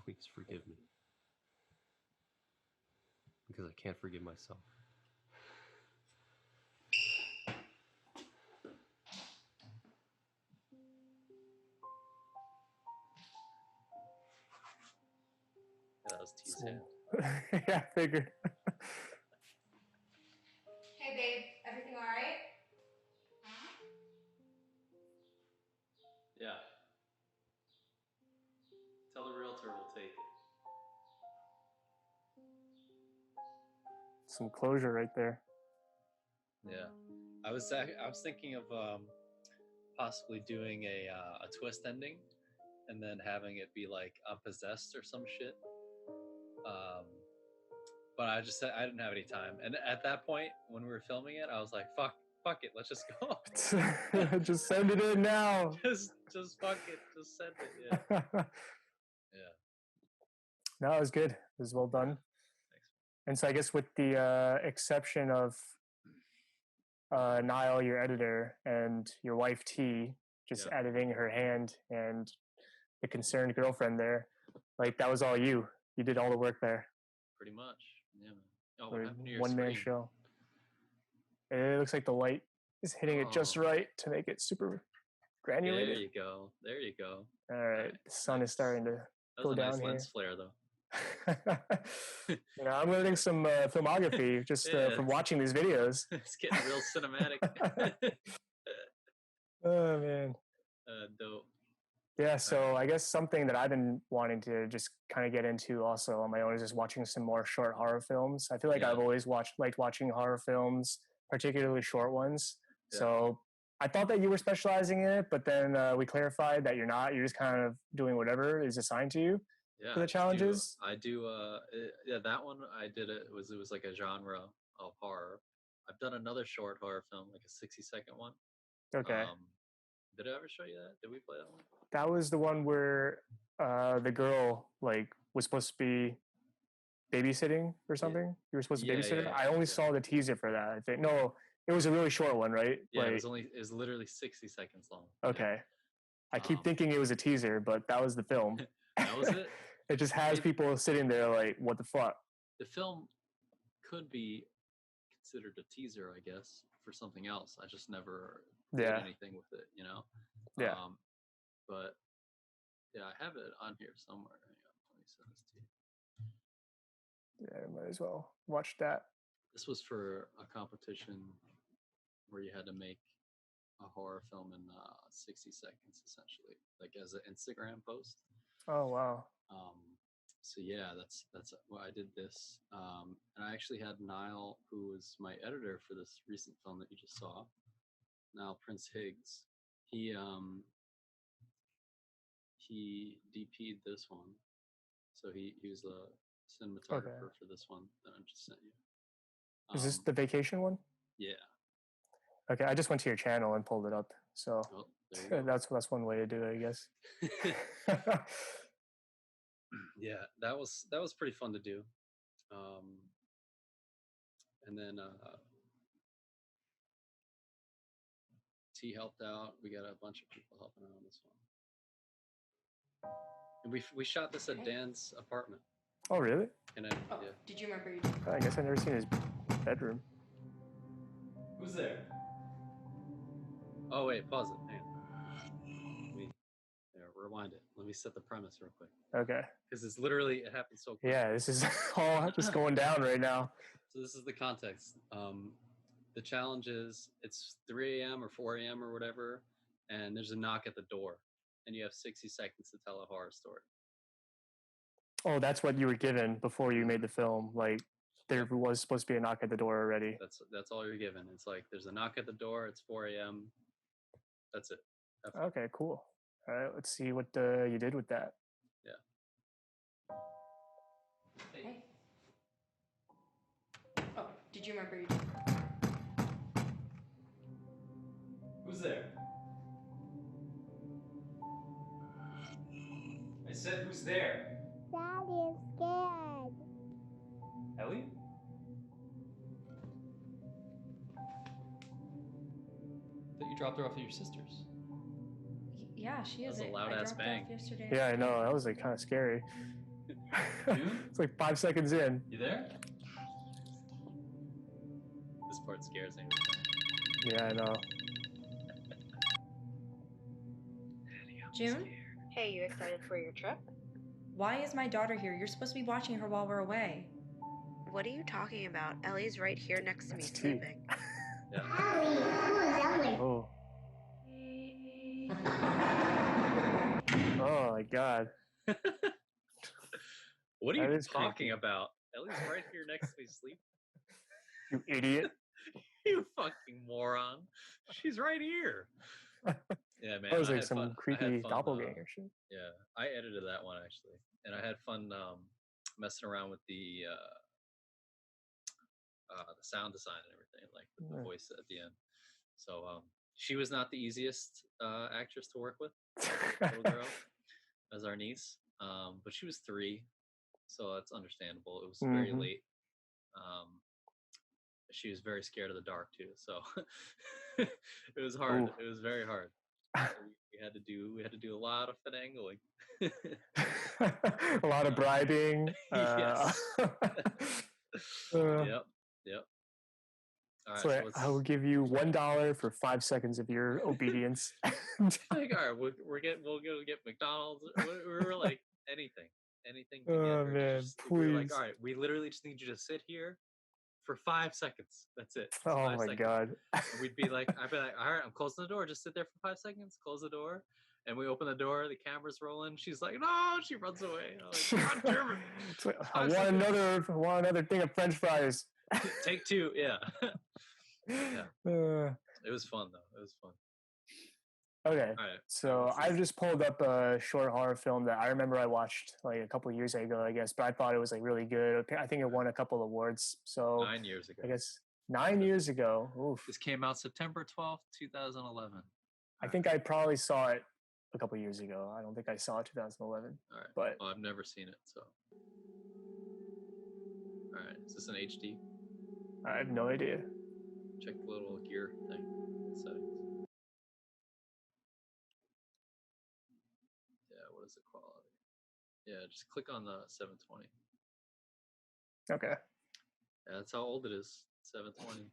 Please forgive me. Because I can't forgive myself. Yeah, that was T's hand. Yeah, I figured. Hey babe, everything alright? Yeah. Tell the realtor we'll take it. Some closure right there. Yeah. I was thinking of possibly doing a twist ending, and then having it be like possessed or some shit. But I just said I didn't have any time, and at that point when we were filming it, I was like, fuck it, let's just go. Just send it in now. just fuck it, just send it. Yeah. Yeah. No, it was good. It was well done. Thanks. And so I guess with the exception of Niall, your editor, and your wife T, just Yeah. editing her hand, and the concerned girlfriend there, like that was all you. You did all the work there. Pretty much. Yeah. Man. Oh, For what happened to your one man screen? show. It looks like the light is hitting it just Oh. right to make it super granulated. There you go. There you go. All right, Nice, the sun nice. is starting to That go was a down nice here. lens flare, though. You know, I'm learning some filmography just Yeah, from watching these videos. It's getting real cinematic. Oh man. Dope. Yeah, so I guess something that I've been wanting to just kind of get into also on my own is just watching some more short horror films. I feel like Yeah. I've always liked watching horror films, particularly short ones. Yeah. So I thought that you were specializing in it, but then we clarified that you're not. You're just kind of doing whatever is assigned to you Yeah, for the I just challenges. yeah, that one I did it was like a genre of horror. I've done another short horror film, like a 60-second one. Okay. Did I ever show you that? Did we play that one? That was the one where the girl like was supposed to be babysitting or something. You were supposed to Yeah, babysit her. yeah, I only yeah. saw the teaser for that. I think no, it was a really short one, right? Yeah, like, it was literally 60 seconds long. okay. I keep Um, thinking it was a teaser, but that was the film. That was it. It just has It- people sitting there like, what the fuck? The film could be considered a teaser, I guess, for something else. I just never did Yeah. anything with it, you know? Yeah. But yeah, I have it on here somewhere. Hang on, let me send this to you. Yeah, I might as well watch that. This was for a competition where you had to make a horror film in 60 seconds, essentially, like as an Instagram post. Oh wow. So yeah, that's why I did this. And I actually had Niall, who was my editor for this recent film that you just saw, Niall Prince Higgs. He DP'd this one, so he was the cinematographer for this one that I just sent you. Is this the vacation one? Yeah. Okay, I just went to your channel and pulled it up. So Oh, there you go. that's one way to do it, I guess. Yeah, that was pretty fun to do. And then T helped out. We got a bunch of people helping out on this one. And we shot this at Dan's apartment. Oh really? And then, Oh, yeah. did you remember you I guess I've never seen his bedroom. Who's there? Oh wait, pause it. Hang on. Rewind it. Let me set the premise real quick. Okay. Because it's literally, it happens so quick. Yeah, this is all just going down right now. So this is the context. The challenge is it's 3 a.m. or 4 a.m. or whatever, and there's a knock at the door, and you have 60 seconds to tell a horror story. Oh, that's what you were given before you made the film. Like there was supposed to be a knock at the door already. That's all you're given. It's like there's a knock at the door. It's 4 a.m. That's it. Okay, cool. All right, let's see what you did with that. Yeah. Hey. Oh, did you remember? Who's there? I said, who's there? Daddy is scared. Ellie? Thought you dropped her off at your sister's. Yeah, she is. That was a I loud-ass dropped bang. off yesterday. Yeah, I know. That was like kind of scary. June? It's like 5 seconds in. You there? This part scares me. Yeah, I know. June? Hey, you excited for your trip? Why is my daughter here? You're supposed to be watching her while we're away. What are you talking about? Ellie's right here next to me That's tea. sleeping. Yeah. Ellie, who is Ellie? Oh. Oh my god. What are That you is talking creepy. about? Ellie's right here next to me sleeping. You idiot. You fucking moron. She's right here. Yeah, man. That was I like had some fun. I had creepy fun, doppelganger shit. Yeah, I edited that one actually, and I had fun messing around with the sound design and everything, like with the voice at the end. So she was not the easiest actress to work with, little girl, as our niece, but she was 3, so that's understandable. It was very late. She was very scared of the dark too, so it was hard. Ooh. It was very hard. So we had to do a lot of finagling. A lot of bribing. Yes. Yep. All right, So so I will give you $1 for 5 seconds of your obedience. like, all right, we'll go get McDonald's. We were like anything to Oh, get her. man, We were like, please. all right, we literally just need you to sit here for 5 seconds. That's it. It's Oh 5 my seconds. god. And I'd be like, all right, I'm closing the door. Just sit there for 5 seconds. Close the door. And we open the door. The camera's rolling. She's like, no. She runs away. I'm like, God damn it. It's like, I 5 want seconds. another thing of French fries. Take 2. Yeah. Yeah. It was fun though. It was fun. Okay. All right. So I've just pulled up a short horror film that I remember I watched like a couple years ago, I guess, but I thought it was like really good. I think it won a couple awards. So 9 years ago. I guess 9 years ago. Oof. This came out September 12th, 2011. I think I probably saw it a couple years ago. I don't think I saw it 2011. All right. But Well, I've never seen it, so. All right. Is this an HD? I have no idea. Check the little gear thing. Settings. Yeah, what is the quality? Yeah, just click on the 720. Okay. Yeah, that's how old it is. 720.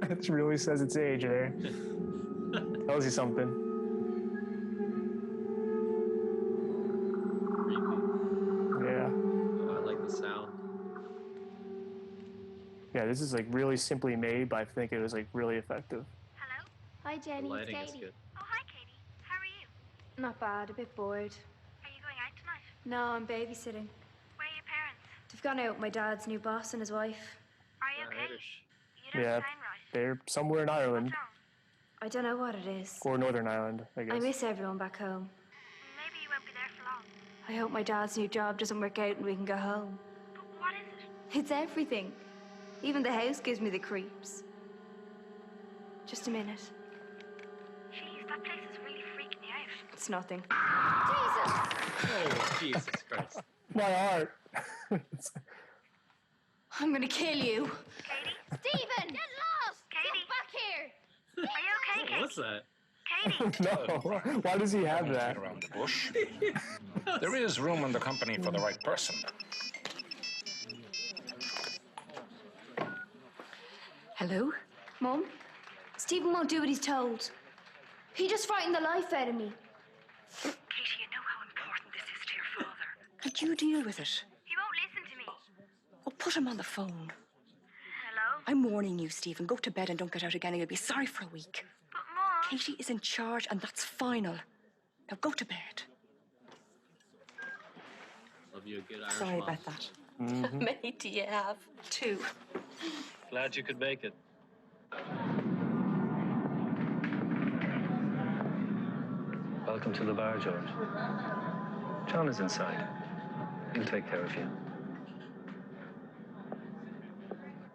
That really says its age there. Tells you something. Creepy. Yeah. Oh, I like the sound. Yeah, this is like really simply made, but I think it was like really effective. Hello? Hi, The Jenny. It's lighting is Katie. good. Oh, hi, Katie. How are you? Not bad, a bit bored. Are you going out tonight? No, I'm babysitting. Where are your parents? They've gone out with my dad's new boss and his wife. Are you okay? Irish. You don't Yeah, sound right. they're somewhere in Ireland What's wrong? I don't know what it is. or Northern Ireland, I guess. I miss everyone back home. Maybe you won't be there for long. I hope my dad's new job doesn't work out and we can go home. But what is it? It's everything. Even the house gives me the creeps. Just a minute. Jeez, that place is really freaking me out. It's nothing. Oh, Jesus Christ. My heart. I'm gonna kill you. Katie? Stephen! Get lost! Katie? Come back here! Are you okay, Katie? What's that? Katie? No. Why does he have that? Around the bush. There is room in the company for the right person. Hello? Mum? Stephen won't do what he's told. He just frightened the life out of me. Katie, you know how important this is to your father. Could you deal with it? He won't listen to me. Oh, put him on the phone. Hello? I'm warning you, Stephen. Go to bed and don't get out again. You'll be sorry for a week. But Mum... Katie is in charge, and that's final. Now go to bed. Love you a good Irish Sorry mom. about that. Mhm. How many do you have? 2. Glad you could make it. Welcome to the bar, George. John is inside. He'll take care of you.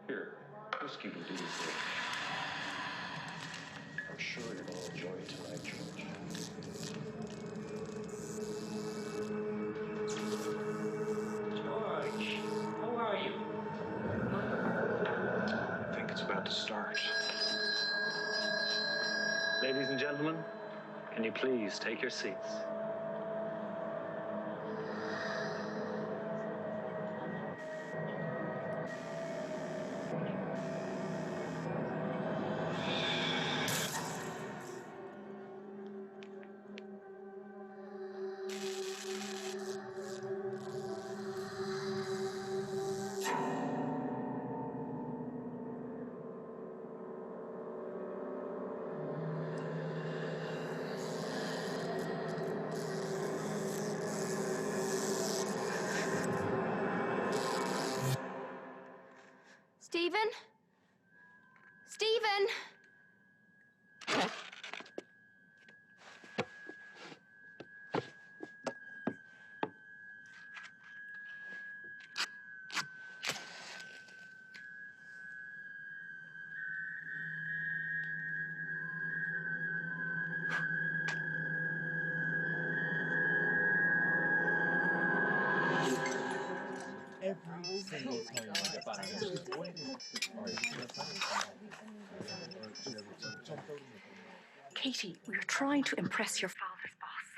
Here, whiskey will do you good. I'm sure you're going to enjoy it tonight, George. George, how are you? I think it's about to start. Ladies and gentlemen, can you please take your seats? Stephen? Stephen? Every single time I get back, she's waiting. Katie, we were trying to impress your father's boss.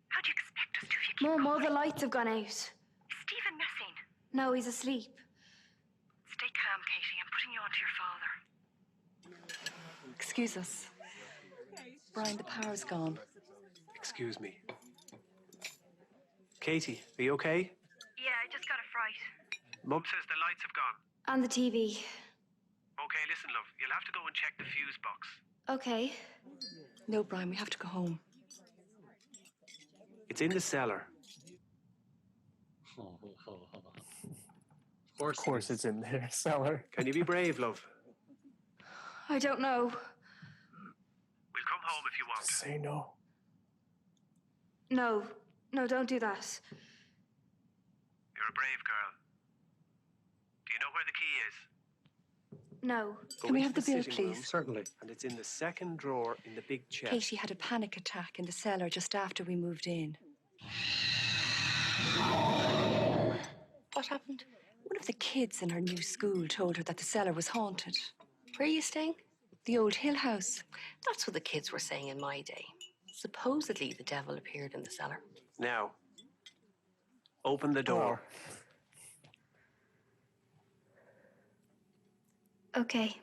How do you expect us to if you keep Mum, all going? the lights have gone out. Is Stephen missing? No, he's asleep. Stay calm, Katie. I'm putting you on to your father. Excuse us. Brian, the power's gone. Excuse me. Katie, are you okay? Yeah, I just got a fright. Mum says the lights have gone. And the TV. Okay, listen, love. You'll have to go and check the fuse box. Okay. No, Brian, we have to go home. It's in the cellar. Of course it's in their cellar. Can you be brave, love? I don't know. We'll come home if you want. Say no. No. No, don't do that. You're a brave girl. Do you know where the key is? No. Go Can we into have the bill, sitting room, please? Certainly. And it's in the second drawer in the big chest. Katie had a panic attack in the cellar just after we moved in. What happened? One of the kids in her new school told her that the cellar was haunted. Where are you staying? The old Hill House. That's what the kids were saying in my day. Supposedly, the devil appeared in the cellar. Now, open the door. Okay.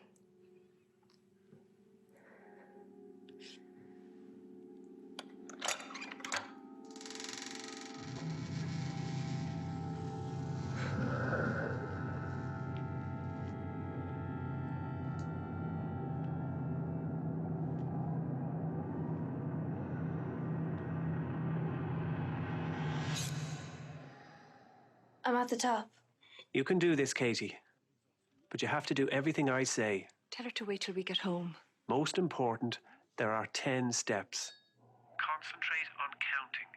I'm at the top. You can do this, Katie. But you have to do everything I say. Tell her to wait till we get home. Most important, there are 10 steps. Concentrate on counting.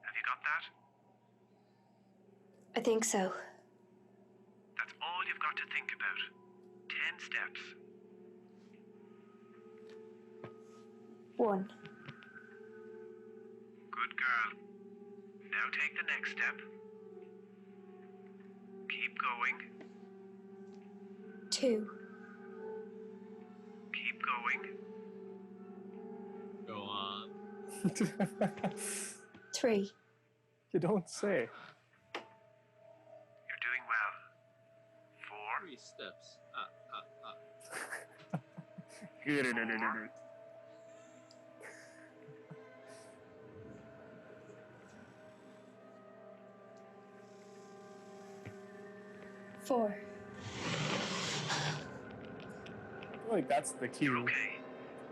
Have you got that? I think so. That's all you've got to think about. 10 steps. 1. Good girl. Now take the next step. Keep going. 2. Keep going. Go on. 3. You don't say. You're doing well. 4. 3 steps. Good. 4. I feel like that's the key Okay.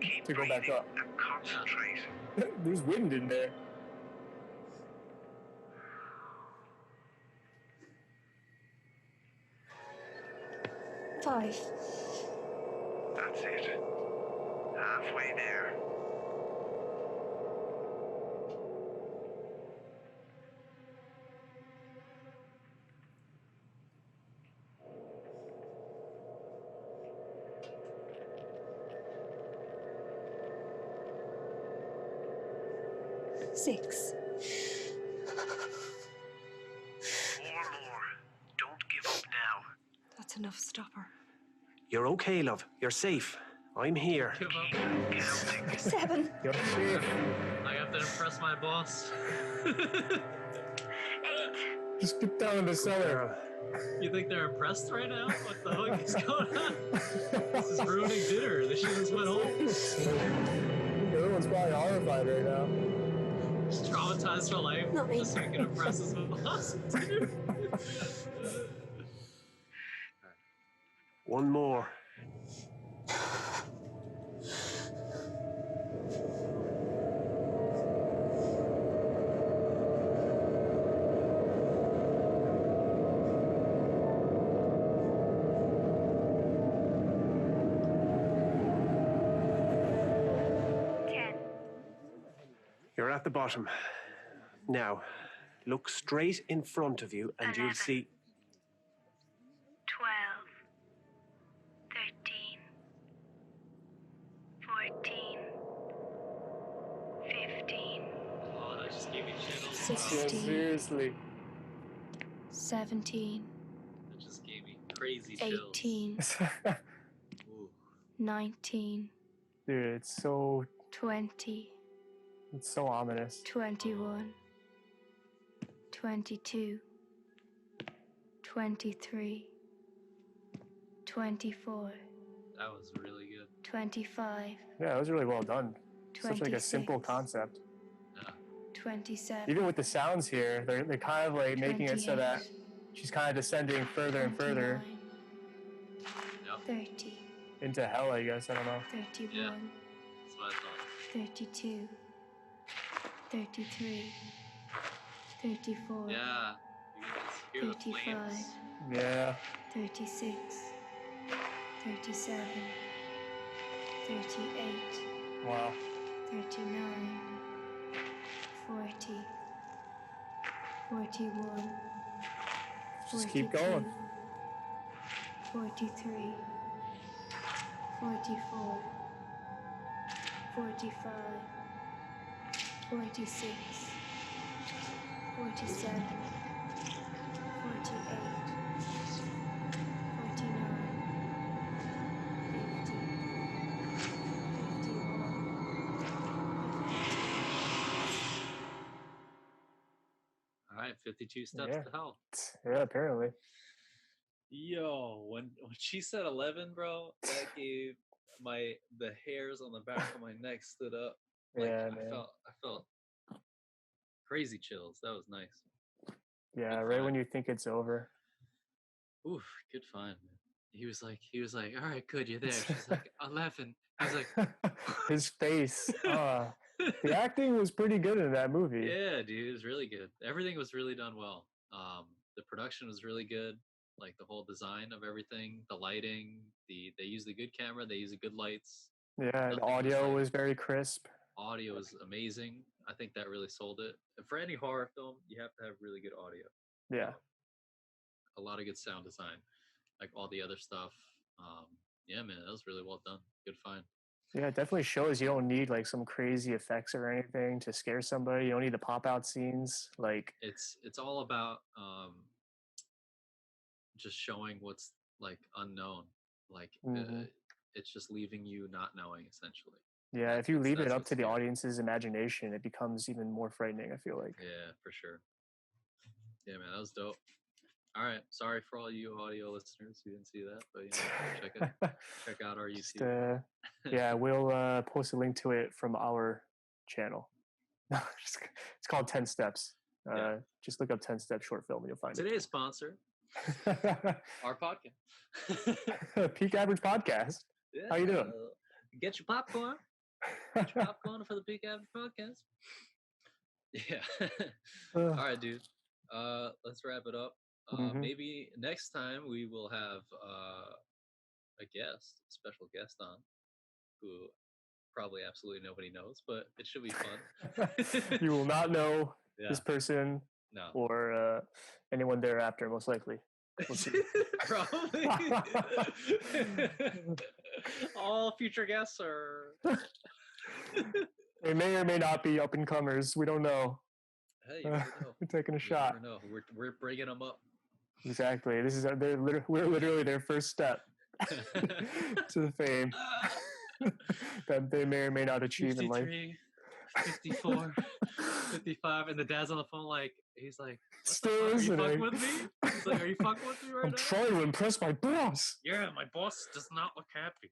Keep to go back breathing up. and concentrate. There's wind in there. 5. That's it. Halfway there. Six. More. Don't give up now. That's enough. Stop her. You're okay, love. You're safe. I'm here. Give up. Counting. 7. You're safe. I have to impress my boss. 8. Just get down in the cellar. You think they're impressed right now? What the heck is going on? This is ruining dinner. They should have just went home. Everyone's probably horrified right now. Just traumatized for life. 9. Just so he can impress his boss. One more. You're at the bottom. Now, look straight in front of you and you'll 11. see... 12. 13. 14. 15. Oh, that just gave me chills. 16. Seriously. 17. That just gave me crazy chills. 18. Ooh. 19. Dude, it's so 20. ominous. 21. 22. 23. 24. That was really good. 25. Yeah, it was really well done. Such like a simple 26. concept. 27. Even with the sounds here, they're kind of like making it so that 28. she's kind of descending further and further 29. 30. into hell, I guess. I don't know. 31. Yeah, that's what I thought. 32. 33. 34. Yeah, you can just hear the 35. flames. Yeah. 36. 37. 38. Wow. 39. 40. 41. Just keep 42, going. 43. 44. 45. 46. 47. 48. 49. 50. 51. All right, 52 steps Yeah. to hell. Yeah, apparently. Yo, when she said 11, bro, that gave the hairs on the back of my neck stood up. Like Yeah, I man. felt crazy chills. That was nice. Yeah, Good right find. when you think it's over. Oof, good find, man. He was like, all right, good, you're there. She's like, 11. He's like, His face. The acting was pretty good in that movie. yeah, dude, it was really good. Everything was really done well. The production was really good. Like the whole design of everything, the lighting, they used a good camera, they used good lights. Yeah, Nothing the audio was very crisp. Audio was amazing. I think that really sold it. And for any horror film, you have to have really good audio. Yeah. A lot of good sound design, like all the other stuff. Yeah, man, that was really well done. Good find. Yeah, it definitely shows you don't need like some crazy effects or anything to scare somebody. You don't need the pop out scenes. Like It's all about just showing what's like unknown. Like it's just leaving you not knowing essentially. yeah, if you leave it that's up what's to the scary. audience's imagination, it becomes even more frightening, I feel like. Yeah, for sure. Yeah, man, that was dope. All right, sorry for all you audio listeners who didn't see that, but you know, check out our YouTube. Yeah, we'll post a link to it from our channel. It's called 10 Steps. Just look up 10 Step short film and you'll find Today's sponsor, our podcast. Peak Average Podcast. Yeah, How you doing? Get your popcorn. Get your popcorn for the Peak Average Podcast. Yeah. All right, dude. Let's wrap it up. Maybe next time we will have a special guest on, who probably absolutely nobody knows, but it should be fun. You will not know this Yeah. person No. or anyone thereafter, most likely. We'll see. Probably. All future guests are. They may or may not be up and comers. We don't know. Hey, you never know. We're taking a shot. You never know. We're bringing them up. Exactly. This is we're literally their first step to the fame that they may or may not achieve in life. 54, 55, and the dad's on the phone he's like, Still are you fucking listening. with me? He's like, are you fucking with me right I'm now? trying to impress my boss. Yeah, my boss does not look happy.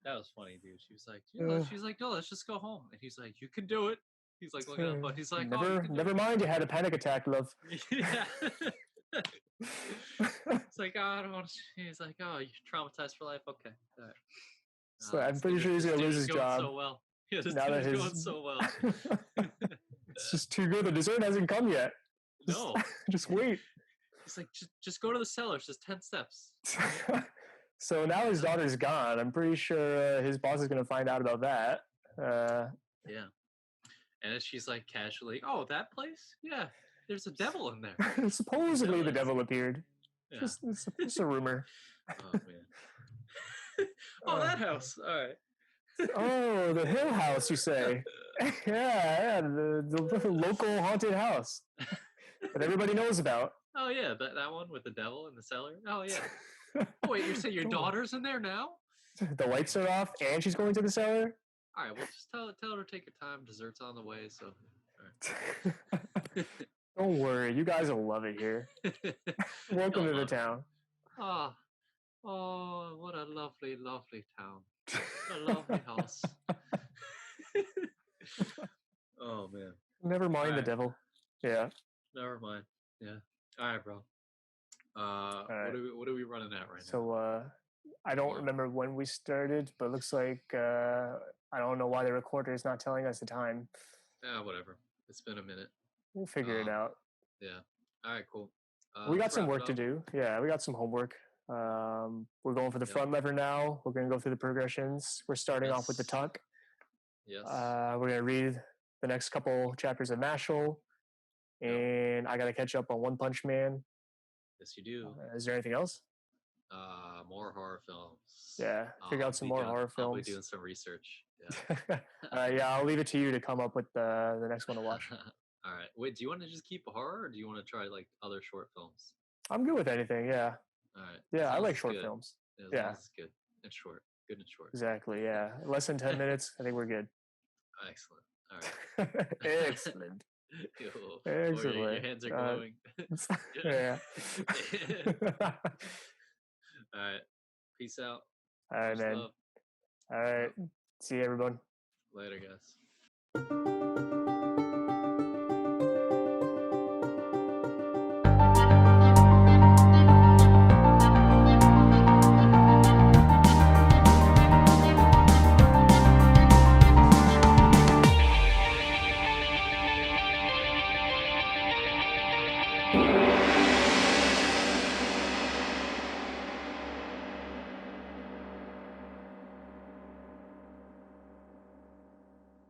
That was funny, dude. She was like, she's like, no, let's just go home. And he's like, you can do it. He's like, looking at the phone. He's like, never mind. You had a panic attack, love. Yeah. It's like, I don't want to. He's like, oh, you're traumatized for life. Okay. All right. So I'm pretty sure he's gonna lose his job. So well. Yeah, this now dude that is going so well. It's just too good. The dessert hasn't come yet. No. Just wait. He's like, just go to the cellar. It's just 10 steps. So now his daughter's gone. I'm pretty sure his boss is gonna find out about that. Yeah. And she's like casually, oh, that place? Yeah, there's a devil in there. Supposedly the devil appeared. Yeah. It's a rumor. Oh, man. Oh, that house. All right. Oh, the Hill House, you say? Yeah, the local haunted house that everybody knows about. Oh, yeah, that one with the devil in the cellar. Oh, yeah. Oh, wait, you're saying your daughter's in there now? The lights are off and she's going to the cellar? All right, well, just tell her to take your time. Dessert's on the way, so. Don't worry, you guys will love it here. Welcome to the town. Oh, what a lovely, lovely town. A lovely house. Oh, man. Never mind the devil. Yeah. Never mind. Yeah. All right, bro. right. What are we running at right now? So, I don't remember when we started, but it looks like I don't know why the recorder is not telling us the time. Whatever. It's been a minute. We'll figure it out. Yeah. All right, cool. We got some work to do. Yeah, we got some homework. We're going for the front lever now. We're going to go through the progressions. We're starting off with the tuck. Yes. We're going to read the next couple chapters of Mashal. And I got to catch up on One Punch Man. Yes, you do. Is there anything else? More horror films. Yeah, figure out some more horror films. I'll be doing some research. Yeah. Yeah, I'll leave it to you to come up with the next one to watch. All right. Wait, do you want to just keep horror, or do you want to try other short films? I'm good with anything. Yeah. All right. Yeah, I like short films. As long as it's good and short. Good and short. Exactly. Yeah, less than 10 minutes. I think we're good. Excellent. All right. Excellent. Excellent. Your hands are glowing. Yeah. All right. Peace out. All right, man. Love. All right. See you, everyone. Later, guys. you